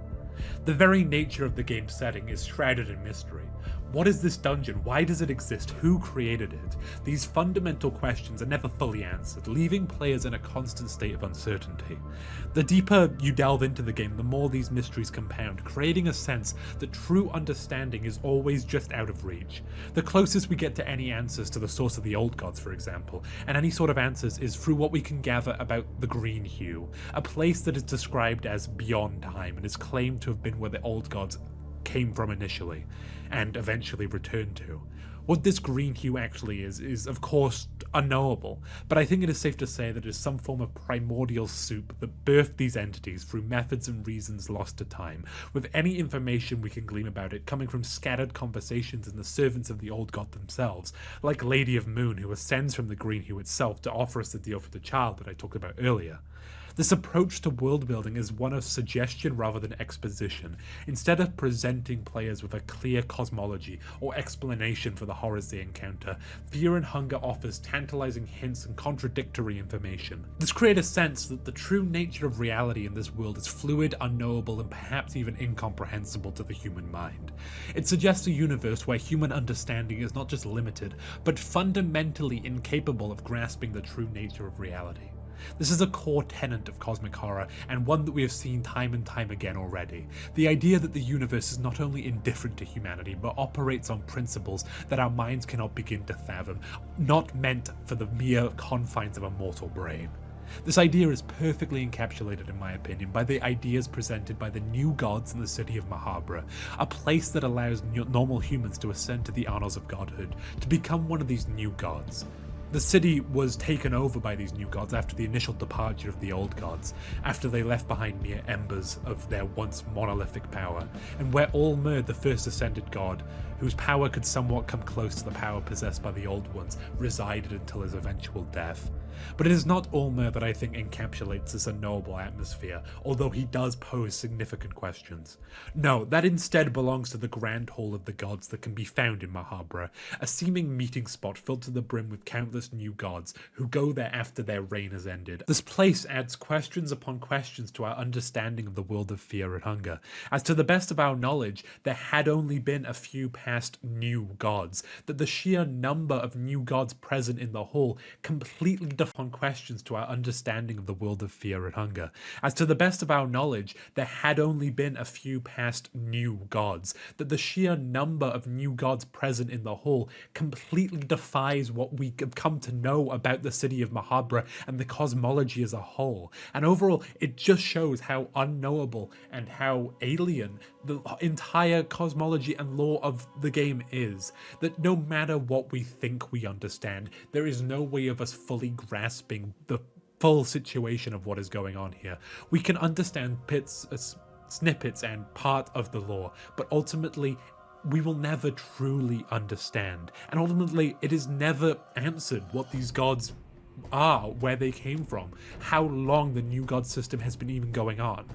Speaker 1: The very nature of the game's setting is shrouded in mystery. What is this dungeon? Why does it exist? Who created it? These fundamental questions are never fully answered, leaving players in a constant state of uncertainty. The deeper you delve into the game, the more these mysteries compound, creating a sense that true understanding is always just out of reach. The closest we get to any answers to the source of the old gods, for example, and any sort of answers is through what we can gather about the Green Hue, a place that is described as beyond time and is claimed to have been where the old gods came from initially, and eventually returned to. What this green hue actually is of course unknowable, but I think it is safe to say that it is some form of primordial soup that birthed these entities through methods and reasons lost to time, with any information we can glean about it coming from scattered conversations in the servants of the old god themselves, like Lady of Moon, who ascends from the green hue itself to offer us the deal for the child that I talked about earlier. This approach to world building is one of suggestion rather than exposition. Instead of presenting players with a clear cosmology or explanation for the horrors they encounter, Fear and Hunger offers tantalizing hints and contradictory information. This creates a sense that the true nature of reality in this world is fluid, unknowable, and perhaps even incomprehensible to the human mind. It suggests a universe where human understanding is not just limited, but fundamentally incapable of grasping the true nature of reality. This is a core tenet of cosmic horror, and one that we have seen time and time again already. The idea that the universe is not only indifferent to humanity, but operates on principles that our minds cannot begin to fathom, not meant for the mere confines of a mortal brain. This idea is perfectly encapsulated, in my opinion, by the ideas presented by the new gods in the city of Mahabra, a place that allows normal humans to ascend to the honors of godhood, to become one of these new gods. The city was taken over by these new gods after the initial departure of the old gods, after they left behind mere embers of their once monolithic power, and where Ulmer, the first ascended god, whose power could somewhat come close to the power possessed by the old ones, resided until his eventual death. But it is not Ulmer that I think encapsulates this unknowable atmosphere, although he does pose significant questions. No, that instead belongs to the Grand Hall of the Gods that can be found in Mahabra, a seeming meeting spot filled to the brim with countless new gods who go there after their reign has ended. This place adds questions upon questions to our understanding of the world of Fear and Hunger, as to the best of our knowledge, there had only been a few past new gods, that the sheer number of new gods present in the hall completely define questions to our understanding of the world of Fear and Hunger. As to the best of our knowledge, there had only been a few past new gods, that the sheer number of new gods present in the hall completely defies what we have come to know about the city of Mahabra and the cosmology as a whole. And overall, it just shows how unknowable and how alien the entire cosmology and lore of the game is. That no matter what we think we understand, there is no way of us fully grasping the full situation of what is going on here. We can understand snippets and part of the lore, but ultimately we will never truly understand. And ultimately, it is never answered what these gods are, where they came from, how long the new god system has been even going on.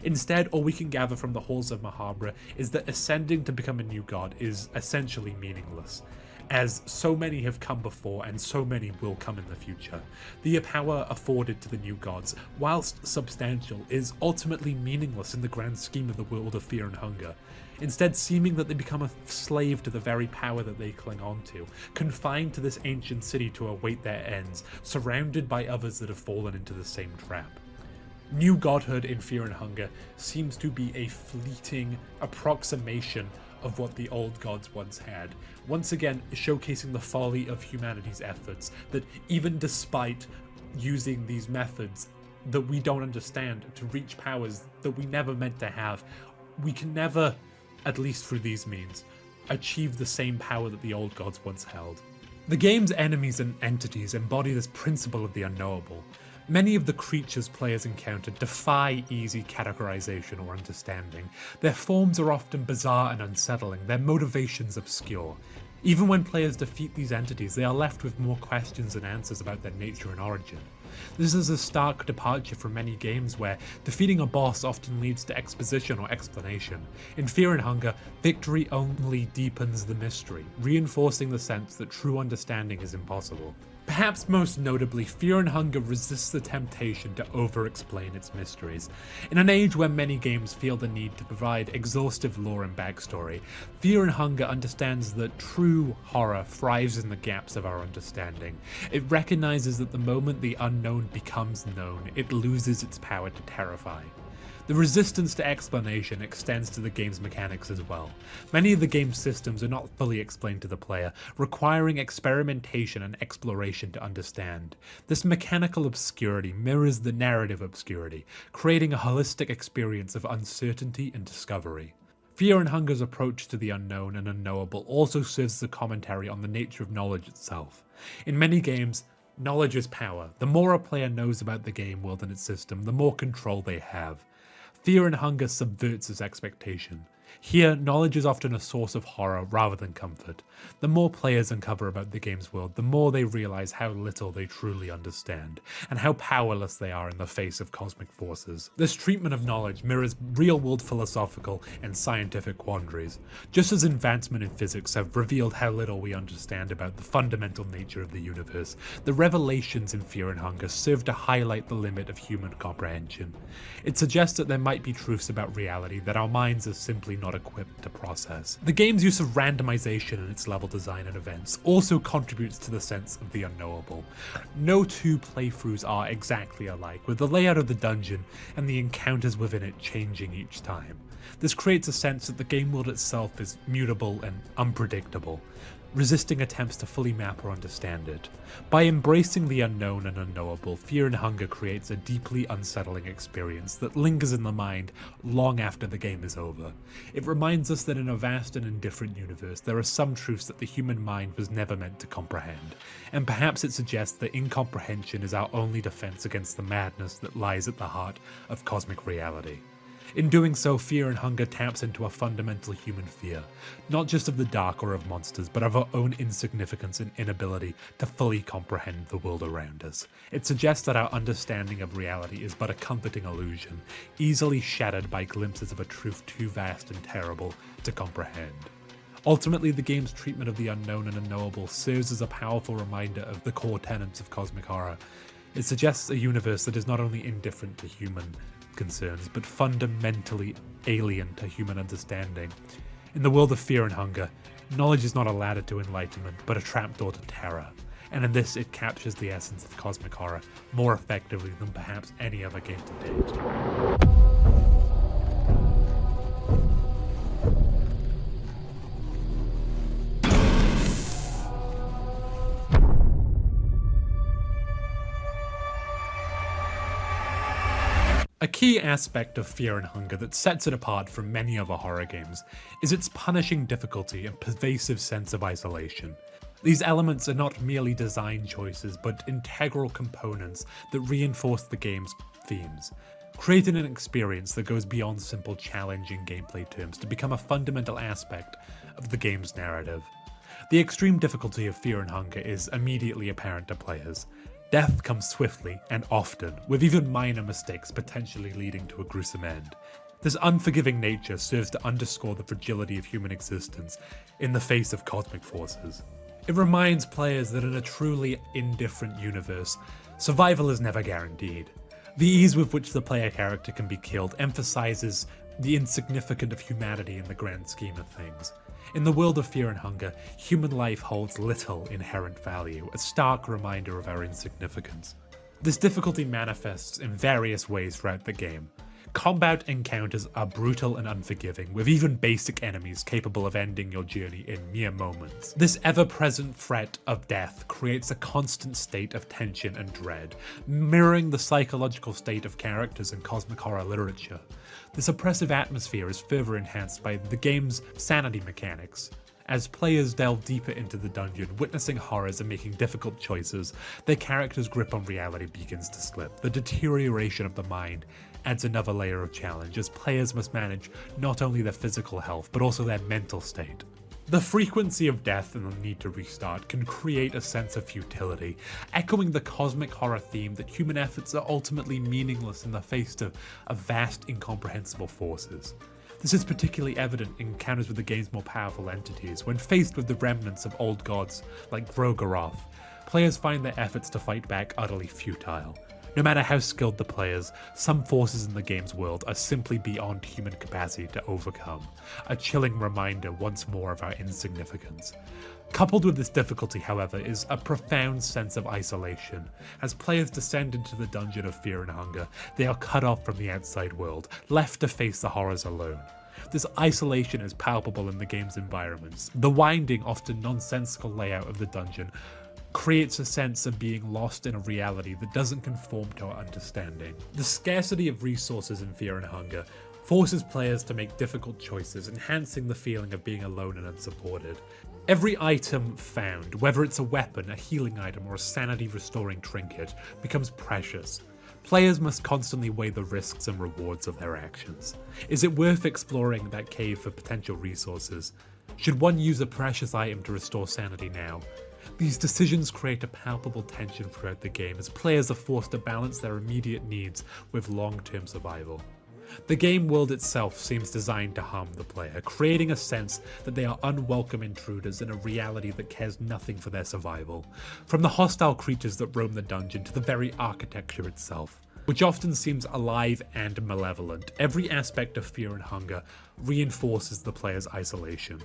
Speaker 1: Instead, all we can gather from the halls of Mahabra is that ascending to become a new god is essentially meaningless, as so many have come before and so many will come in the future. The power afforded to the new gods, whilst substantial, is ultimately meaningless in the grand scheme of the world of Fear and Hunger, instead seeming that they become a slave to the very power that they cling on to, confined to this ancient city to await their ends, surrounded by others that have fallen into the same trap. New godhood in Fear and Hunger seems to be a fleeting approximation of what the old gods once had, once again showcasing the folly of humanity's efforts, that even despite using these methods that we don't understand to reach powers that we never meant to have, we can never, at least through these means, achieve the same power that the old gods once held. The game's enemies and entities embody this principle of the unknowable. Many of the creatures players encounter defy easy categorization or understanding. Their forms are often bizarre and unsettling, their motivations obscure. Even when players defeat these entities, they are left with more questions than answers about their nature and origin. This is a stark departure from many games where defeating a boss often leads to exposition or explanation. In Fear and Hunger, victory only deepens the mystery, reinforcing the sense that true understanding is impossible. Perhaps most notably, Fear and Hunger resists the temptation to over-explain its mysteries. In an age where many games feel the need to provide exhaustive lore and backstory, Fear and Hunger understands that true horror thrives in the gaps of our understanding. It recognizes that the moment the unknown becomes known, it loses its power to terrify. The resistance to explanation extends to the game's mechanics as well. Many of the game's systems are not fully explained to the player, requiring experimentation and exploration to understand. This mechanical obscurity mirrors the narrative obscurity, creating a holistic experience of uncertainty and discovery. Fear and Hunger's approach to the unknown and unknowable also serves as a commentary on the nature of knowledge itself. In many games, knowledge is power. The more a player knows about the game world and its system, the more control they have. Fear and Hunger subverts this expectation. Here, knowledge is often a source of horror rather than comfort. The more players uncover about the game's world, the more they realize how little they truly understand, and how powerless they are in the face of cosmic forces. This treatment of knowledge mirrors real-world philosophical and scientific quandaries. Just as advancement in physics have revealed how little we understand about the fundamental nature of the universe, the revelations in Fear and Hunger serve to highlight the limit of human comprehension. It suggests that there might be truths about reality that our minds are simply not equipped to process. The game's use of randomization in its level design and events also contributes to the sense of the unknowable. No two playthroughs are exactly alike, with the layout of the dungeon and the encounters within it changing each time. This creates a sense that the game world itself is mutable and unpredictable, resisting attempts to fully map or understand it. By embracing the unknown and unknowable, Fear and Hunger creates a deeply unsettling experience that lingers in the mind long after the game is over. It reminds us that in a vast and indifferent universe, there are some truths that the human mind was never meant to comprehend, and perhaps it suggests that incomprehension is our only defense against the madness that lies at the heart of cosmic reality. In doing so, Fear and Hunger taps into a fundamental human fear, not just of the dark or of monsters, but of our own insignificance and inability to fully comprehend the world around us. It suggests that our understanding of reality is but a comforting illusion, easily shattered by glimpses of a truth too vast and terrible to comprehend. Ultimately, the game's treatment of the unknown and unknowable serves as a powerful reminder of the core tenets of cosmic horror. It suggests a universe that is not only indifferent to human concerns, but fundamentally alien to human understanding. In the world of Fear and Hunger, knowledge is not a ladder to enlightenment, but a trapdoor to terror. And in this, it captures the essence of cosmic horror more effectively than perhaps any other game to date. A key aspect of Fear and Hunger that sets it apart from many other horror games is its punishing difficulty and pervasive sense of isolation. These elements are not merely design choices, but integral components that reinforce the game's themes, creating an experience that goes beyond simple challenge in gameplay terms to become a fundamental aspect of the game's narrative. The extreme difficulty of Fear and Hunger is immediately apparent to players. Death comes swiftly and often, with even minor mistakes potentially leading to a gruesome end. This unforgiving nature serves to underscore the fragility of human existence in the face of cosmic forces. It reminds players that in a truly indifferent universe, survival is never guaranteed. The ease with which the player character can be killed emphasizes the insignificance of humanity in the grand scheme of things. In the world of Fear and Hunger, human life holds little inherent value, a stark reminder of our insignificance. This difficulty manifests in various ways throughout the game. Combat encounters are brutal and unforgiving, with even basic enemies capable of ending your journey in mere moments. This ever-present threat of death creates a constant state of tension and dread, mirroring the psychological state of characters in cosmic horror literature. This oppressive atmosphere is further enhanced by the game's sanity mechanics. As players delve deeper into the dungeon, witnessing horrors and making difficult choices, their character's grip on reality begins to slip. The deterioration of the mind adds another layer of challenge, as players must manage not only their physical health, but also their mental state. The frequency of death and the need to restart can create a sense of futility, echoing the cosmic horror theme that human efforts are ultimately meaningless in the face of vast, incomprehensible forces. This is particularly evident in encounters with the game's more powerful entities. When faced with the remnants of old gods like Grogaroth, players find their efforts to fight back utterly futile. No matter how skilled the players, some forces in the game's world are simply beyond human capacity to overcome, a chilling reminder once more of our insignificance. Coupled with this difficulty, however, is a profound sense of isolation. As players descend into the dungeon of Fear and Hunger, they are cut off from the outside world, left to face the horrors alone. This isolation is palpable in the game's environments. The winding, often nonsensical layout of the dungeon creates a sense of being lost in a reality that doesn't conform to our understanding. The scarcity of resources in Fear and Hunger forces players to make difficult choices, enhancing the feeling of being alone and unsupported. Every item found, whether it's a weapon, a healing item, or a sanity-restoring trinket, becomes precious. Players must constantly weigh the risks and rewards of their actions. Is it worth exploring that cave for potential resources? Should one use a precious item to restore sanity now? These decisions create a palpable tension throughout the game as players are forced to balance their immediate needs with long-term survival. The game world itself seems designed to harm the player, creating a sense that they are unwelcome intruders in a reality that cares nothing for their survival. From the hostile creatures that roam the dungeon to the very architecture itself, which often seems alive and malevolent, every aspect of fear and hunger reinforces the player's isolation.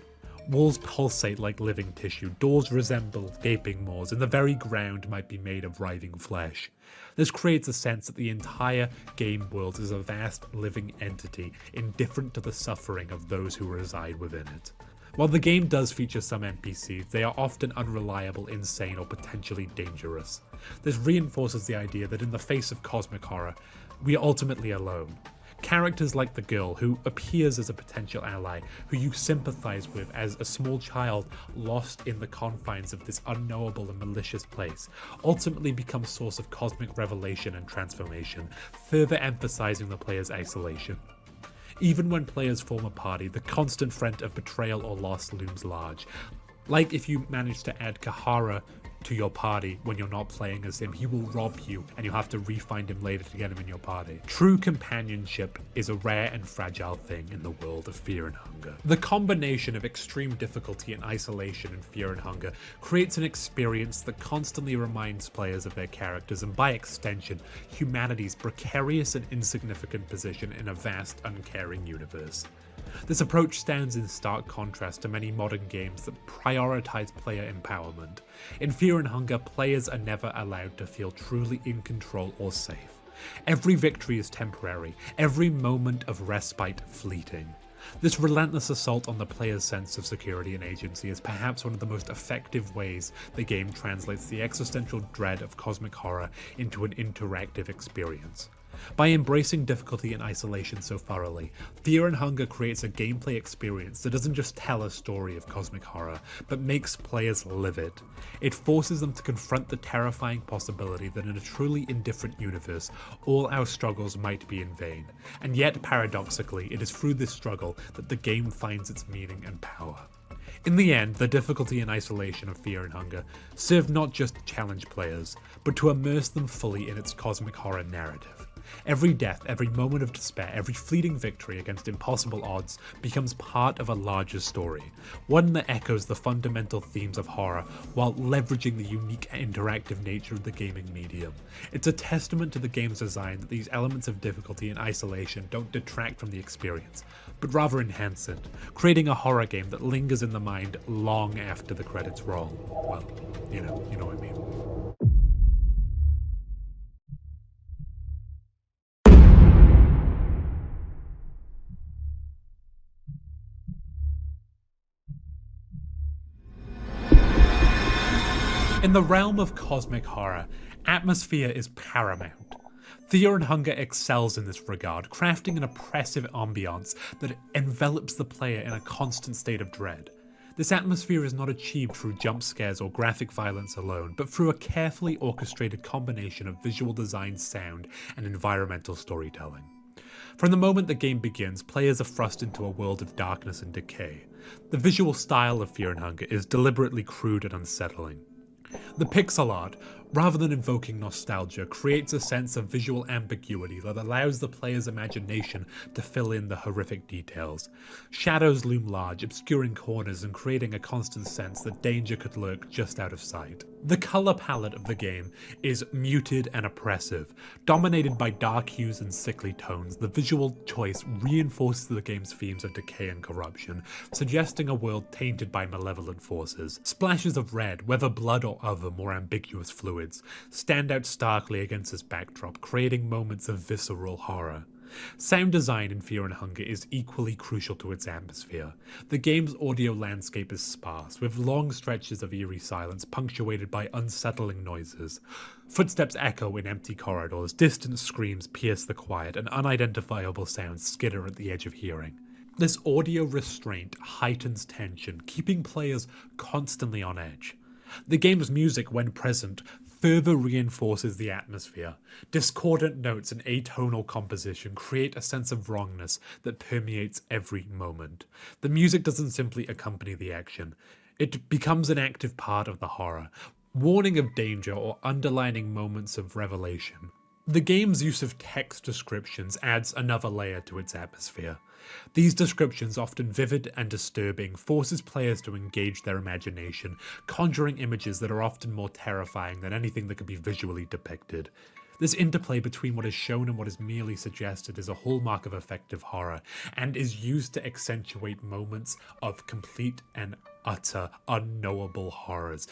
Speaker 1: Walls pulsate like living tissue, doors resemble gaping maws, and the very ground might be made of writhing flesh. This creates a sense that the entire game world is a vast living entity, indifferent to the suffering of those who reside within it. While the game does feature some NPCs, they are often unreliable, insane, or potentially dangerous. This reinforces the idea that in the face of cosmic horror, we are ultimately alone. Characters like the girl, who appears as a potential ally, who you sympathize with as a small child lost in the confines of this unknowable and malicious place, ultimately become a source of cosmic revelation and transformation, further emphasizing the player's isolation. Even when players form a party, the constant threat of betrayal or loss looms large. Like if you manage to add Kahara to your party when you're not playing as him, he will rob you and you'll have to re-find him later to get him in your party. True companionship is a rare and fragile thing in the world of fear and hunger. The combination of extreme difficulty and isolation in fear and hunger creates an experience that constantly reminds players of their characters and, by extension, humanity's precarious and insignificant position in a vast, uncaring universe. This approach stands in stark contrast to many modern games that prioritize player empowerment. In Fear and Hunger, players are never allowed to feel truly in control or safe. Every victory is temporary, every moment of respite fleeting. This relentless assault on the player's sense of security and agency is perhaps one of the most effective ways the game translates the existential dread of cosmic horror into an interactive experience. By embracing difficulty and isolation so thoroughly, Fear and Hunger creates a gameplay experience that doesn't just tell a story of cosmic horror, but makes players live it. It forces them to confront the terrifying possibility that in a truly indifferent universe, all our struggles might be in vain. And yet, paradoxically, it is through this struggle that the game finds its meaning and power. In the end, the difficulty and isolation of Fear and Hunger serve not just to challenge players, but to immerse them fully in its cosmic horror narrative. Every death, every moment of despair, every fleeting victory against impossible odds becomes part of a larger story, one that echoes the fundamental themes of horror while leveraging the unique interactive nature of the gaming medium. It's a testament to the game's design that these elements of difficulty and isolation don't detract from the experience, but rather enhance it, creating a horror game that lingers in the mind long after the credits roll. Well, you know what I mean. In the realm of cosmic horror, atmosphere is paramount. Fear and Hunger excels in this regard, crafting an oppressive ambiance that envelops the player in a constant state of dread. This atmosphere is not achieved through jump scares or graphic violence alone, but through a carefully orchestrated combination of visual design, sound, and environmental storytelling. From the moment the game begins, players are thrust into a world of darkness and decay. The visual style of Fear and Hunger is deliberately crude and unsettling. The pixel art, rather than invoking nostalgia, creates a sense of visual ambiguity that allows the player's imagination to fill in the horrific details. Shadows loom large, obscuring corners and creating a constant sense that danger could lurk just out of sight. The color palette of the game is muted and oppressive. Dominated by dark hues and sickly tones, the visual choice reinforces the game's themes of decay and corruption, suggesting a world tainted by malevolent forces. Splashes of red, whether blood or other more ambiguous fluids, stand out starkly against this backdrop, creating moments of visceral horror. Sound design in Fear and Hunger is equally crucial to its atmosphere. The game's audio landscape is sparse, with long stretches of eerie silence punctuated by unsettling noises. Footsteps echo in empty corridors, distant screams pierce the quiet, and unidentifiable sounds skitter at the edge of hearing. This audio restraint heightens tension, keeping players constantly on edge. The game's music, when present, further reinforces the atmosphere. Discordant notes and atonal composition create a sense of wrongness that permeates every moment. The music doesn't simply accompany the action. It becomes an active part of the horror, warning of danger or underlining moments of revelation. The game's use of text descriptions adds another layer to its atmosphere. These descriptions, often vivid and disturbing, forces players to engage their imagination, conjuring images that are often more terrifying than anything that could be visually depicted. This interplay between what is shown and what is merely suggested is a hallmark of effective horror, and is used to accentuate moments of complete and utter unknowable horrors,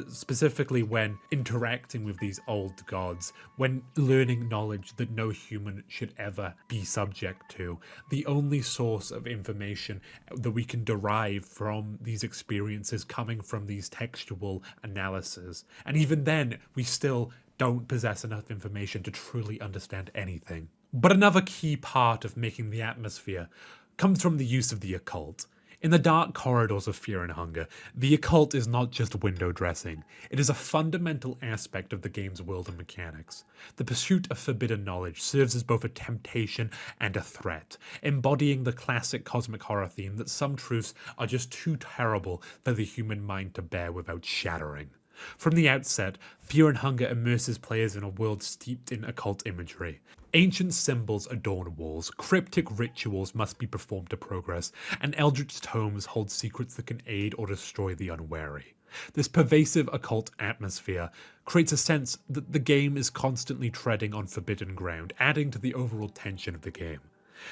Speaker 1: specifically when interacting with these old gods, when learning knowledge that no human should ever be subject to. The only source of information that we can derive from these experiences coming from these textual analyses. And even then, we still don't possess enough information to truly understand anything. But another key part of making the atmosphere comes from the use of the occult. In the dark corridors of Fear and Hunger, the occult is not just window dressing. It is a fundamental aspect of the game's world and mechanics. The pursuit of forbidden knowledge serves as both a temptation and a threat, embodying the classic cosmic horror theme that some truths are just too terrible for the human mind to bear without shattering. From the outset, Fear and Hunger immerses players in a world steeped in occult imagery. Ancient symbols adorn walls, cryptic rituals must be performed to progress, and eldritch tomes hold secrets that can aid or destroy the unwary. This pervasive occult atmosphere creates a sense that the game is constantly treading on forbidden ground, adding to the overall tension of the game.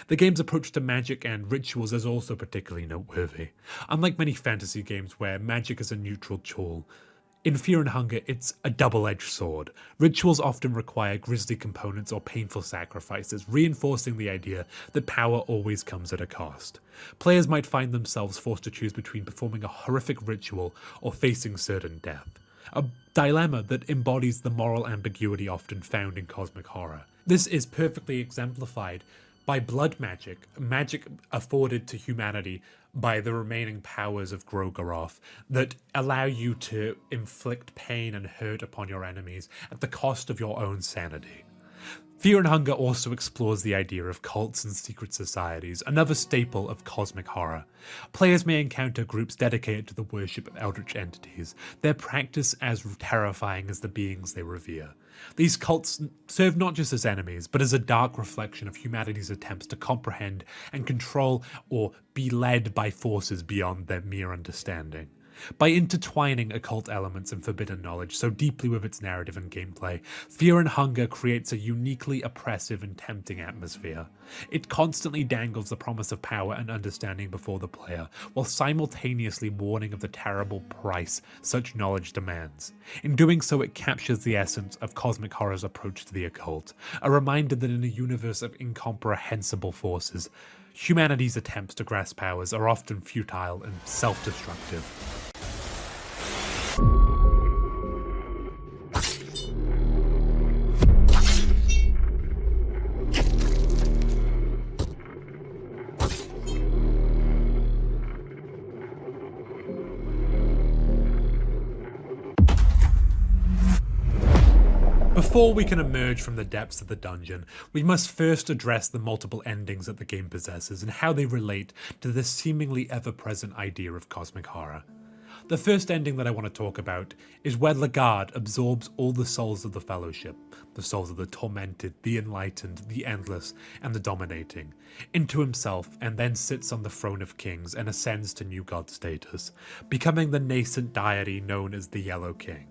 Speaker 1: The game's approach to magic and rituals is also particularly noteworthy. Unlike many fantasy games where magic is a neutral tool, in Fear and Hunger, it's a double-edged sword. Rituals often require grisly components or painful sacrifices, reinforcing the idea that power always comes at a cost. Players might find themselves forced to choose between performing a horrific ritual or facing certain death. A dilemma that embodies the moral ambiguity often found in cosmic horror. This is perfectly exemplified by blood magic, magic afforded to humanity by the remaining powers of Grogaroth that allow you to inflict pain and hurt upon your enemies at the cost of your own sanity. Fear and Hunger also explores the idea of cults and secret societies, another staple of cosmic horror. Players may encounter groups dedicated to the worship of eldritch entities, their practice as terrifying as the beings they revere. These cults serve not just as enemies, but as a dark reflection of humanity's attempts to comprehend and control or be led by forces beyond their mere understanding. By intertwining occult elements and forbidden knowledge so deeply with its narrative and gameplay, Fear and Hunger creates a uniquely oppressive and tempting atmosphere. It constantly dangles the promise of power and understanding before the player, while simultaneously warning of the terrible price such knowledge demands. In doing so, it captures the essence of cosmic horror's approach to the occult, a reminder that in a universe of incomprehensible forces, humanity's attempts to grasp powers are often futile and self-destructive. Before we can emerge from the depths of the dungeon, we must first address the multiple endings that the game possesses and how they relate to this seemingly ever-present idea of cosmic horror. The first ending that I want to talk about is where Lagarde absorbs all the souls of the Fellowship, the souls of the tormented, the enlightened, the endless, and the dominating, into himself, and then sits on the throne of kings and ascends to new god status, becoming the nascent deity known as the Yellow King.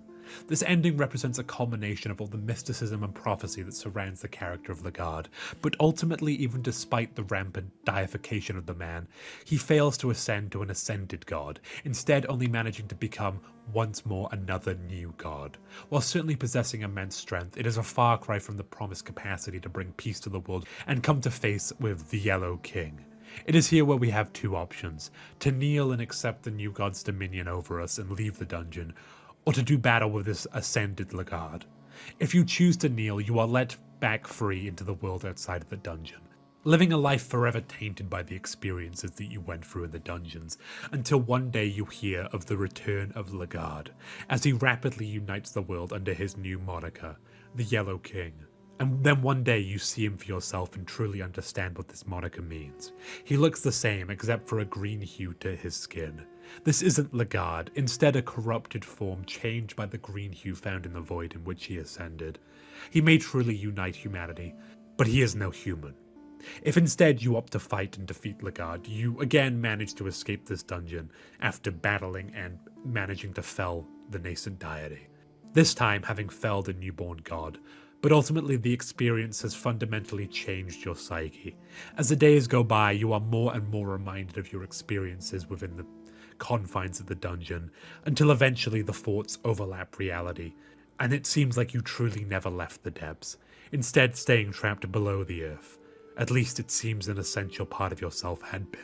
Speaker 1: This ending represents a culmination of all the mysticism and prophecy that surrounds the character of Legard, but ultimately, even despite the rampant deification of the man, he fails to ascend to an ascended god, instead only managing to become once more another new god. While certainly possessing immense strength, it is a far cry from the promised capacity to bring peace to the world and come to face with the Yellow King. It is here where we have two options: to kneel and accept the new god's dominion over us and leave the dungeon, or to do battle with this ascended Legard. If you choose to kneel, you are let back free into the world outside of the dungeon, living a life forever tainted by the experiences that you went through in the dungeons, until one day you hear of the return of Legard, as he rapidly unites the world under his new moniker, the Yellow King. And then one day you see him for yourself and truly understand what this moniker means. He looks the same, except for a green hue to his skin. This isn't Legard, instead a corrupted form changed by the green hue found in the void in which he ascended. He may truly unite humanity, but he is no human. If instead you opt to fight and defeat Legard, you again manage to escape this dungeon after battling and managing to fell the nascent deity. This time having felled a newborn god, but ultimately the experience has fundamentally changed your psyche. As the days go by, you are more and more reminded of your experiences within the confines of the dungeon, until eventually the thoughts overlap reality, and it seems like you truly never left the depths, instead staying trapped below the earth. At least it seems an essential part of yourself had been.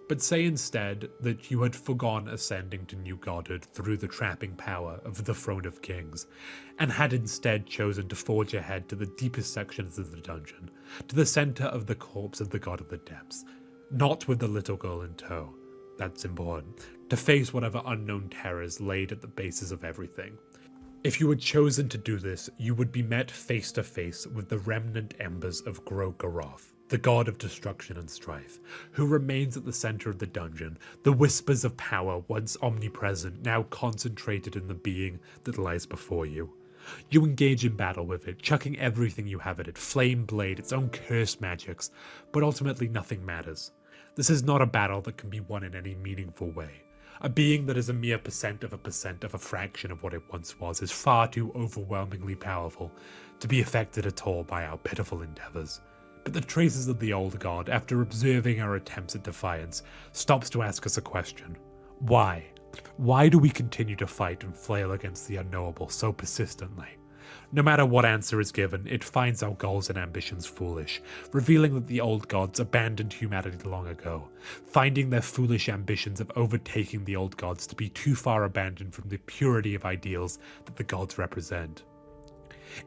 Speaker 1: But say instead that you had forgone ascending to new godhood through the trapping power of the Throne of Kings, and had instead chosen to forge ahead to the deepest sections of the dungeon, to the center of the corpse of the God of the Depths, not with the little girl in tow. That's important, to face whatever unknown terrors laid at the bases of everything. If you had chosen to do this, you would be met face to face with the remnant embers of Grogaroth, the god of destruction and strife, who remains at the center of the dungeon, the whispers of power once omnipresent, now concentrated in the being that lies before you. You engage in battle with it, chucking everything you have at it, flame blade, its own cursed magics, but ultimately nothing matters. This is not a battle that can be won in any meaningful way. A being that is a mere percent of a fraction of what it once was is far too overwhelmingly powerful to be affected at all by our pitiful endeavors. But the traces of the old god, after observing our attempts at defiance, stops to ask us a question. Why? Why do we continue to fight and flail against the unknowable so persistently? No matter what answer is given, it finds our goals and ambitions foolish, revealing that the old gods abandoned humanity long ago, finding their foolish ambitions of overtaking the old gods to be too far abandoned from the purity of ideals that the gods represent.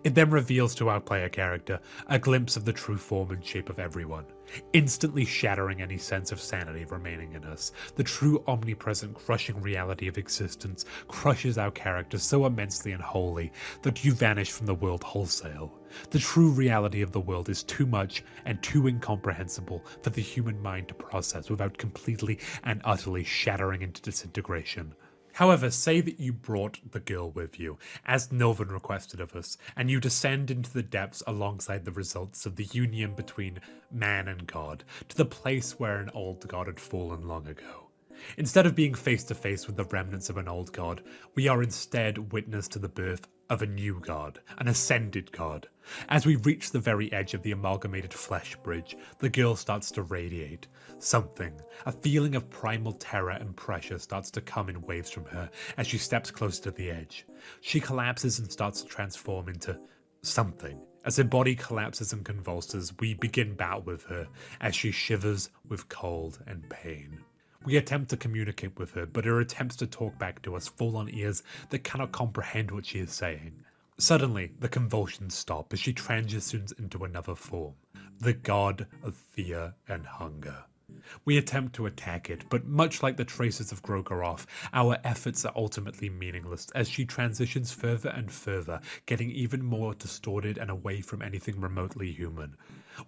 Speaker 1: It then reveals to our player character a glimpse of the true form and shape of everyone, instantly shattering any sense of sanity remaining in us. The true omnipresent crushing reality of existence crushes our character so immensely and wholly that you vanish from the world wholesale. The true reality of the world is too much and too incomprehensible for the human mind to process without completely and utterly shattering into disintegration. However, say that you brought the girl with you, as Nilvan requested of us, and you descend into the depths alongside the results of the union between man and god, to the place where an old god had fallen long ago. Instead of being face to face with the remnants of an old god, we are instead witness to the birth of a new god, an ascended god. As we reach the very edge of the amalgamated flesh bridge, the girl starts to radiate. Something, a feeling of primal terror and pressure starts to come in waves from her as she steps close to the edge. She collapses and starts to transform into something. As her body collapses and convulses, we begin battle with her as she shivers with cold and pain. We attempt to communicate with her, but her attempts to talk back to us fall on ears that cannot comprehend what she is saying. Suddenly, the convulsions stop as she transitions into another form, the god of fear and hunger. We attempt to attack it, but much like the traces of Grogaroth, our efforts are ultimately meaningless as she transitions further and further, getting even more distorted and away from anything remotely human.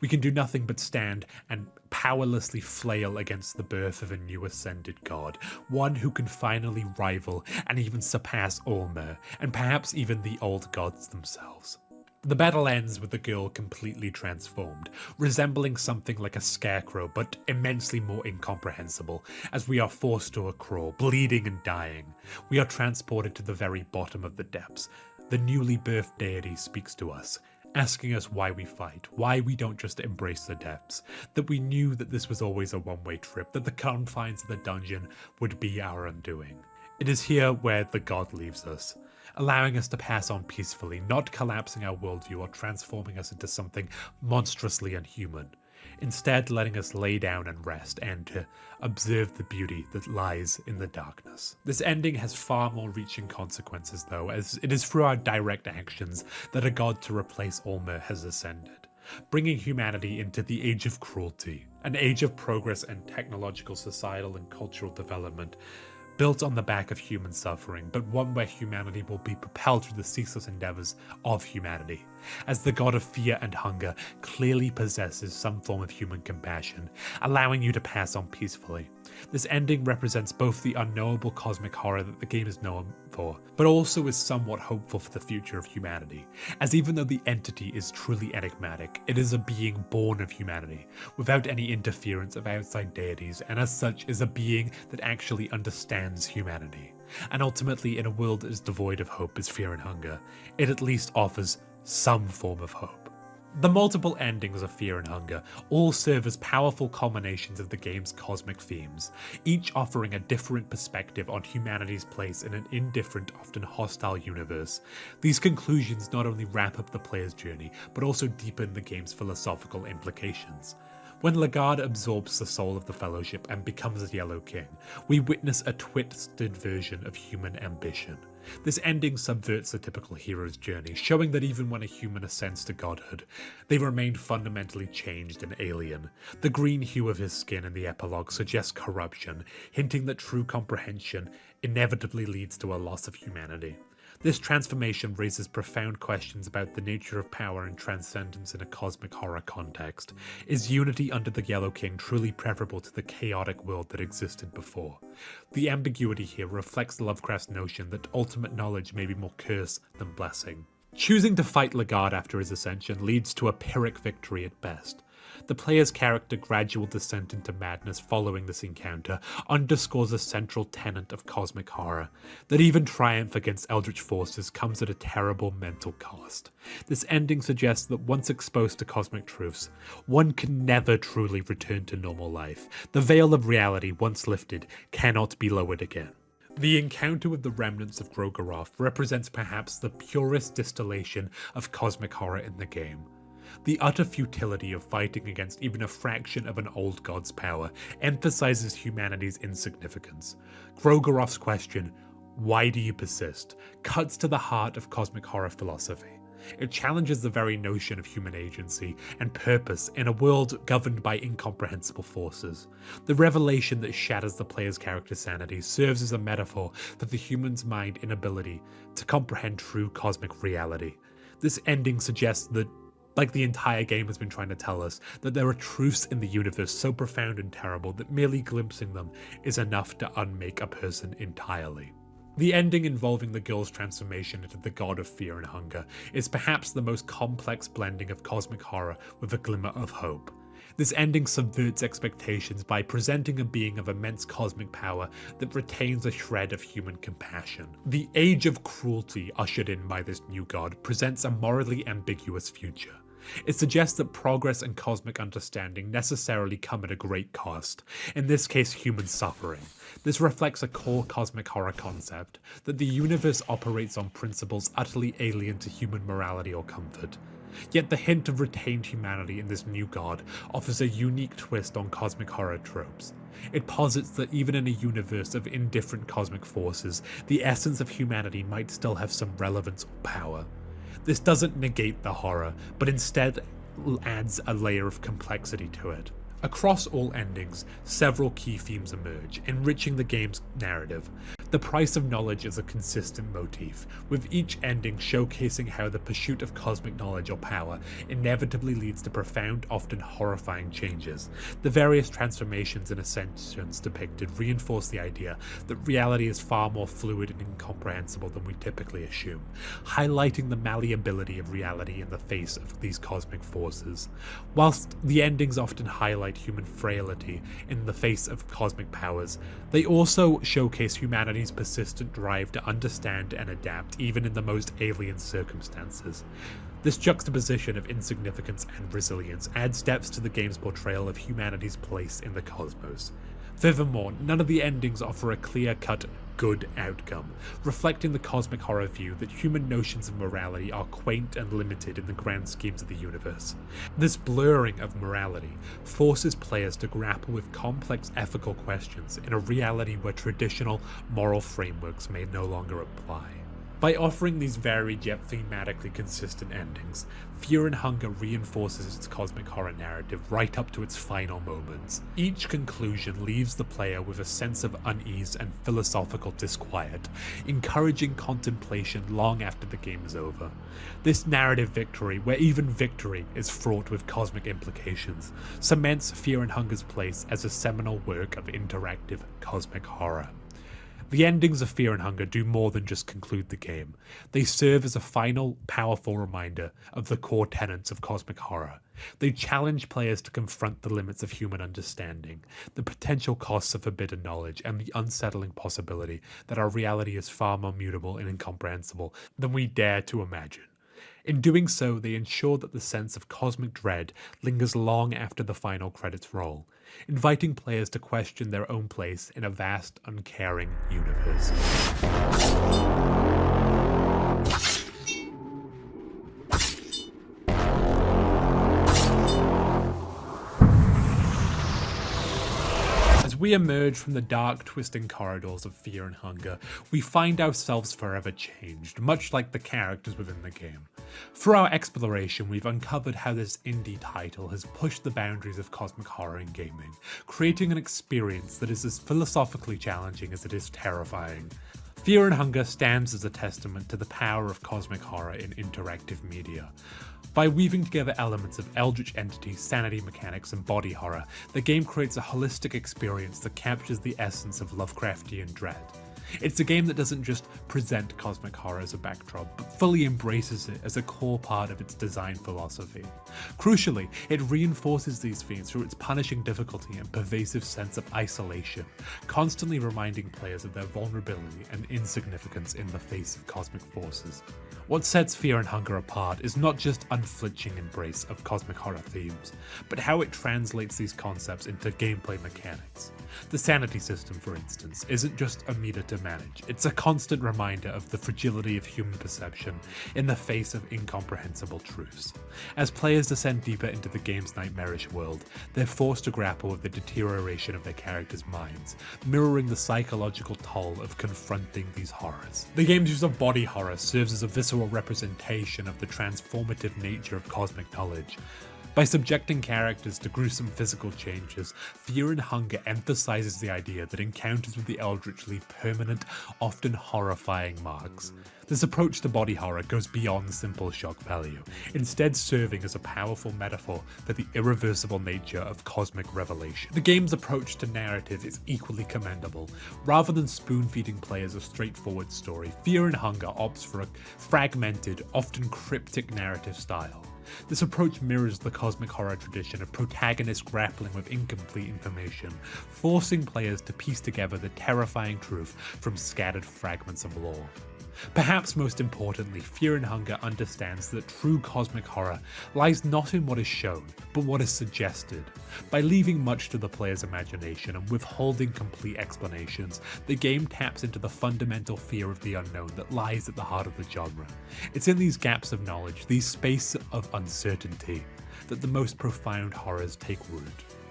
Speaker 1: We can do nothing but stand and powerlessly flail against the birth of a new ascended god, one who can finally rival and even surpass Ulmer, and perhaps even the old gods themselves. The battle ends with the girl completely transformed, resembling something like a scarecrow but immensely more incomprehensible, as we are forced to a crawl, bleeding and dying. We are transported to the very bottom of the depths. The newly birthed deity speaks to us, asking us why we fight, why we don't just embrace the depths, that we knew that this was always a one-way trip, that the confines of the dungeon would be our undoing. It is here where the god leaves us, allowing us to pass on peacefully, not collapsing our worldview or transforming us into something monstrously unhuman. Instead, letting us lay down and rest and to observe the beauty that lies in the darkness. This ending has far more reaching consequences though, as it is through our direct actions that a god to replace Ulmer has ascended, bringing humanity into the Age of Cruelty, an age of progress and technological, societal and cultural development, built on the back of human suffering, but one where humanity will be propelled through the ceaseless endeavors of humanity, as the god of fear and hunger clearly possesses some form of human compassion, allowing you to pass on peacefully. This ending represents both the unknowable cosmic horror that the game is known for, but also is somewhat hopeful for the future of humanity, as even though the entity is truly enigmatic, it is a being born of humanity, without any interference of outside deities, and as such is a being that actually understands humanity. And ultimately, in a world as devoid of hope as fear and hunger, it at least offers some form of hope. The multiple endings of Fear and Hunger all serve as powerful culminations of the game's cosmic themes, each offering a different perspective on humanity's place in an indifferent, often hostile universe. These conclusions not only wrap up the player's journey, but also deepen the game's philosophical implications. When Lagarde absorbs the soul of the Fellowship and becomes a Yellow King, we witness a twisted version of human ambition. This ending subverts the typical hero's journey, showing that even when a human ascends to godhood, they remain fundamentally changed and alien. The green hue of his skin in the epilogue suggests corruption, hinting that true comprehension inevitably leads to a loss of humanity. This transformation raises profound questions about the nature of power and transcendence in a cosmic horror context. Is unity under the Yellow King truly preferable to the chaotic world that existed before? The ambiguity here reflects Lovecraft's notion that ultimate knowledge may be more curse than blessing. Choosing to fight Lagarde after his ascension leads to a Pyrrhic victory at best. The player's character's gradual descent into madness following this encounter underscores a central tenet of cosmic horror, that even triumph against eldritch forces comes at a terrible mental cost. This ending suggests that once exposed to cosmic truths, one can never truly return to normal life. The veil of reality, once lifted, cannot be lowered again. The encounter with the remnants of Grogaroth represents perhaps the purest distillation of cosmic horror in the game. The utter futility of fighting against even a fraction of an old god's power emphasizes humanity's insignificance. Grogaroth's question, "Why do you persist?" cuts to the heart of cosmic horror philosophy. It challenges the very notion of human agency and purpose in a world governed by incomprehensible forces. The revelation that shatters the player's character's sanity serves as a metaphor for the human's mind's inability to comprehend true cosmic reality. This ending suggests that, like the entire game has been trying to tell us, that there are truths in the universe so profound and terrible that merely glimpsing them is enough to unmake a person entirely. The ending involving the girl's transformation into the god of fear and hunger is perhaps the most complex blending of cosmic horror with a glimmer of hope. This ending subverts expectations by presenting a being of immense cosmic power that retains a shred of human compassion. The Age of Cruelty ushered in by this new god presents a morally ambiguous future. It suggests that progress and cosmic understanding necessarily come at a great cost, in this case human suffering. This reflects a core cosmic horror concept, that the universe operates on principles utterly alien to human morality or comfort. Yet the hint of retained humanity in this new god offers a unique twist on cosmic horror tropes. It posits that even in a universe of indifferent cosmic forces, the essence of humanity might still have some relevance or power. This doesn't negate the horror, but instead adds a layer of complexity to it. Across all endings, several key themes emerge, enriching the game's narrative. The price of knowledge is a consistent motif, with each ending showcasing how the pursuit of cosmic knowledge or power inevitably leads to profound, often horrifying changes. The various transformations and ascensions depicted reinforce the idea that reality is far more fluid and incomprehensible than we typically assume, highlighting the malleability of reality in the face of these cosmic forces. Whilst the endings often highlight human frailty in the face of cosmic powers, they also showcase humanity's persistent drive to understand and adapt even in the most alien circumstances. This juxtaposition of insignificance and resilience adds depth to the game's portrayal of humanity's place in the cosmos. Furthermore, none of the endings offer a clear-cut good outcome, reflecting the cosmic horror view that human notions of morality are quaint and limited in the grand schemes of the universe. This blurring of morality forces players to grapple with complex ethical questions in a reality where traditional moral frameworks may no longer apply. By offering these varied yet thematically consistent endings, Fear and Hunger reinforces its cosmic horror narrative right up to its final moments. Each conclusion leaves the player with a sense of unease and philosophical disquiet, encouraging contemplation long after the game is over. This narrative victory, where even victory is fraught with cosmic implications, cements Fear and Hunger's place as a seminal work of interactive cosmic horror. The endings of Fear and Hunger do more than just conclude the game. They serve as a final, powerful reminder of the core tenets of cosmic horror. They challenge players to confront the limits of human understanding, the potential costs of forbidden knowledge, and the unsettling possibility that our reality is far more mutable and incomprehensible than we dare to imagine. In doing so, they ensure that the sense of cosmic dread lingers long after the final credits roll, inviting players to question their own place in a vast, uncaring universe. As we emerge from the dark, twisting corridors of Fear and Hunger, we find ourselves forever changed, much like the characters within the game. Through our exploration, we've uncovered how this indie title has pushed the boundaries of cosmic horror in gaming, creating an experience that is as philosophically challenging as it is terrifying. Fear and Hunger stands as a testament to the power of cosmic horror in interactive media. By weaving together elements of eldritch entities, sanity mechanics, and body horror, the game creates a holistic experience that captures the essence of Lovecraftian dread. It's a game that doesn't just present cosmic horror as a backdrop, but fully embraces it as a core part of its design philosophy. Crucially, it reinforces these themes through its punishing difficulty and pervasive sense of isolation, constantly reminding players of their vulnerability and insignificance in the face of cosmic forces. What sets Fear and Hunger apart is not just unflinching embrace of cosmic horror themes, but how it translates these concepts into gameplay mechanics. The Sanity system, for instance, isn't just a meter to manage, it's a constant reminder of the fragility of human perception in the face of incomprehensible truths. As players descend deeper into the game's nightmarish world, they're forced to grapple with the deterioration of their characters' minds, mirroring the psychological toll of confronting these horrors. The game's use of body horror serves as a visceral representation of the transformative nature of cosmic knowledge. By subjecting characters to gruesome physical changes, Fear and Hunger emphasizes the idea that encounters with the Eldritch leave permanent, often horrifying marks. This approach to body horror goes beyond simple shock value, instead serving as a powerful metaphor for the irreversible nature of cosmic revelation. The game's approach to narrative is equally commendable. Rather than spoon-feeding players a straightforward story, Fear and Hunger opts for a fragmented, often cryptic narrative style. This approach mirrors the cosmic horror tradition of protagonists grappling with incomplete information, forcing players to piece together the terrifying truth from scattered fragments of lore. Perhaps most importantly, Fear and Hunger understands that true cosmic horror lies not in what is shown, but what is suggested. By leaving much to the player's imagination and withholding complete explanations, the game taps into the fundamental fear of the unknown that lies at the heart of the genre. It's in these gaps of knowledge, these spaces of uncertainty, that the most profound horrors take root.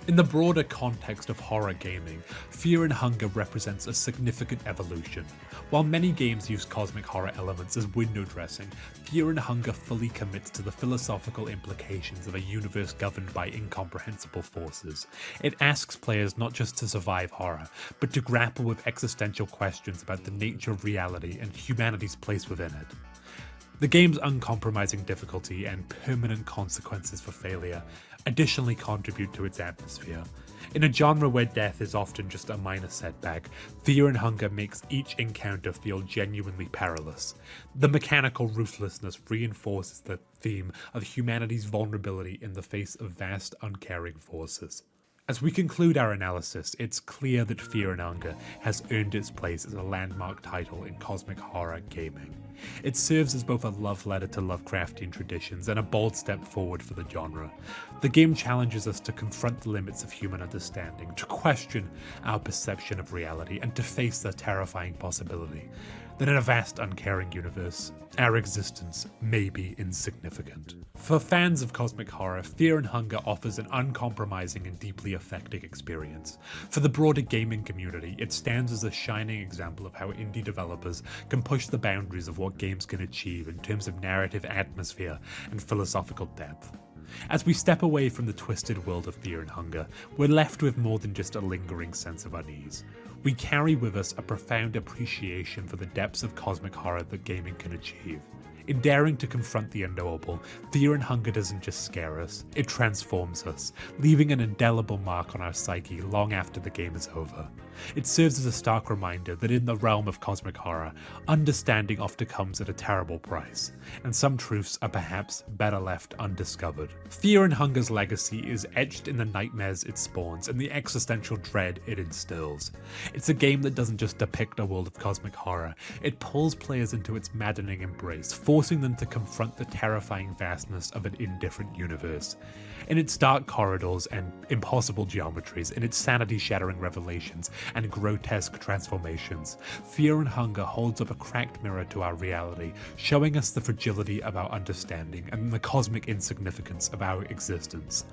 Speaker 1: In the broader context of horror gaming, Fear and Hunger represents a significant evolution. While many games use cosmic horror elements as window dressing, Fear and Hunger fully commits to the philosophical implications of a universe governed by incomprehensible forces. It asks players not just to survive horror, but to grapple with existential questions about the nature of reality and humanity's place within it. The game's uncompromising difficulty and permanent consequences for failure additionally contribute to its atmosphere. In a genre where death is often just a minor setback, Fear and Hunger makes each encounter feel genuinely perilous. The mechanical ruthlessness reinforces the theme of humanity's vulnerability in the face of vast, uncaring forces. As we conclude our analysis, it's clear that Fear and Hunger has earned its place as a landmark title in cosmic horror gaming. It serves as both a love letter to Lovecraftian traditions and a bold step forward for the genre. The game challenges us to confront the limits of human understanding, to question our perception of reality, and to face the terrifying possibility that in a vast, uncaring universe, our existence may be insignificant. For fans of cosmic horror, Fear and Hunger offers an uncompromising and deeply affecting experience. For the broader gaming community, it stands as a shining example of how indie developers can push the boundaries of what games can achieve in terms of narrative atmosphere and philosophical depth. As we step away from the twisted world of Fear and Hunger, we're left with more than just a lingering sense of unease. We carry with us a profound appreciation for the depths of cosmic horror that gaming can achieve. In daring to confront the unknowable, Fear and Hunger doesn't just scare us, it transforms us, leaving an indelible mark on our psyche long after the game is over. It serves as a stark reminder that in the realm of cosmic horror, understanding often comes at a terrible price, and some truths are perhaps better left undiscovered. Fear and Hunger's legacy is etched in the nightmares it spawns and the existential dread it instills. It's a game that doesn't just depict a world of cosmic horror, it pulls players into its maddening embrace, forcing them to confront the terrifying vastness of an indifferent universe. In its dark corridors and impossible geometries, in its sanity-shattering revelations and grotesque transformations, Fear and Hunger holds up a cracked mirror to our reality, showing us the fragility of our understanding and the cosmic insignificance of our existence.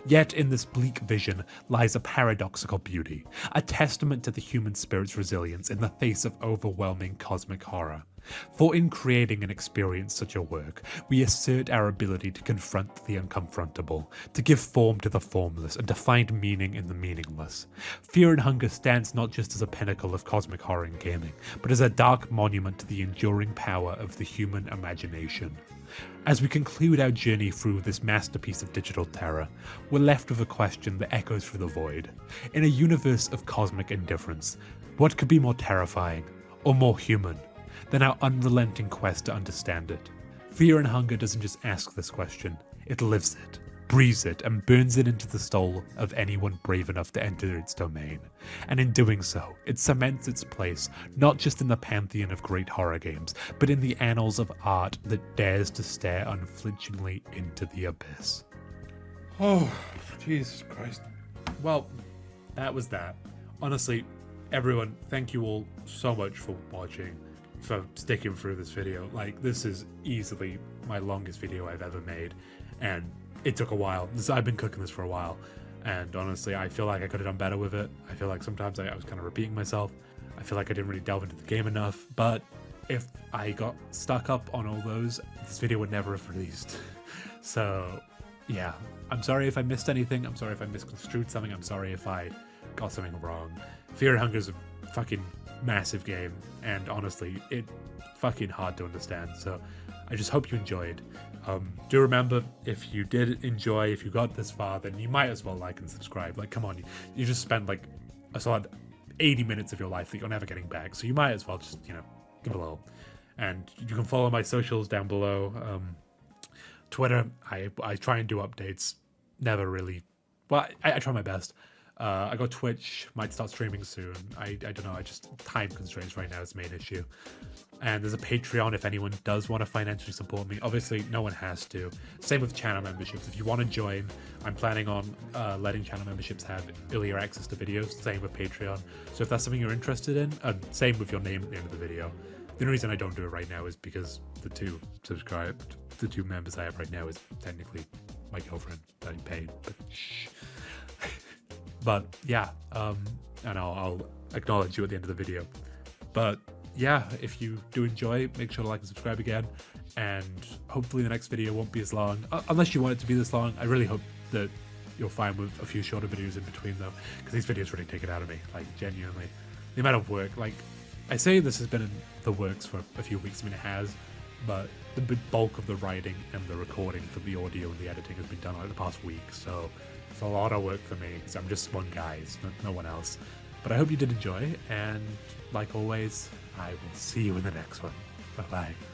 Speaker 1: Yet in this bleak vision lies a paradoxical beauty, a testament to the human spirit's resilience in the face of overwhelming cosmic horror. For in creating and experience such a work, we assert our ability to confront the unconfrontable, to give form to the formless, and to find meaning in the meaningless. Fear and Hunger stands not just as a pinnacle of cosmic horror in gaming, but as a dark monument to the enduring power of the human imagination. As we conclude our journey through this masterpiece of digital terror, we're left with a question that echoes through the void. In a universe of cosmic indifference, what could be more terrifying, or more human, than our unrelenting quest to understand it? Fear and Hunger doesn't just ask this question, it lives it, breathes it, and burns it into the soul of anyone brave enough to enter its domain. And in doing so, it cements its place not just in the pantheon of great horror games, but in the annals of art that dares to stare unflinchingly into the abyss. Oh, Jesus Christ. Well, that was that. Honestly, everyone, thank you all so much for watching, for sticking through this video. Like, this is easily my longest video I've ever made, and it took a while. I've been cooking this for a while, and honestly, I feel like I could have done better with it. I feel like sometimes I was kind of repeating myself. I feel like I didn't really delve into the game enough, but if I got stuck up on all those, this video would never have released. So, yeah. I'm sorry if I missed anything. I'm sorry if I misconstrued something. I'm sorry if I got something wrong. Fear and Hunger is a fucking massive game, and honestly, it's fucking hard to understand, so I just hope you enjoyed. Do remember, if you did enjoy, if you got this far, then you might as well like and subscribe. Like, come on, you just spent like a solid 80 minutes of your life that you're never getting back, so you might as well just, give a little. And you can follow my socials down below. Twitter, I try and do updates, never really, well, I try my best. I got Twitch, might start streaming soon. I don't know, time constraints right now is the main issue. And there's a Patreon if anyone does want to financially support me. Obviously, no one has to. Same with channel memberships. If you want to join, I'm planning on letting channel memberships have earlier access to videos. Same with Patreon. So if that's something you're interested in, same with your name at the end of the video. The only reason I don't do it right now is because the two members I have right now is technically my girlfriend that I paid. But shh. But yeah, and I'll acknowledge you at the end of the video. But yeah, if you do enjoy, make sure to like and subscribe again, and hopefully the next video won't be as long, unless you want it to be this long. I really hope that you're fine with a few shorter videos in between though, because these videos really take it out of me, like genuinely. The amount of work, like, I say this has been in the works for a few weeks, I mean it has, but the bulk of the writing and the recording for the audio and the editing has been done like the past week, so it's a lot of work for me, because I'm just one guy, it's no one else. But I hope you did enjoy, and like always, I will see you in the next one. Bye bye.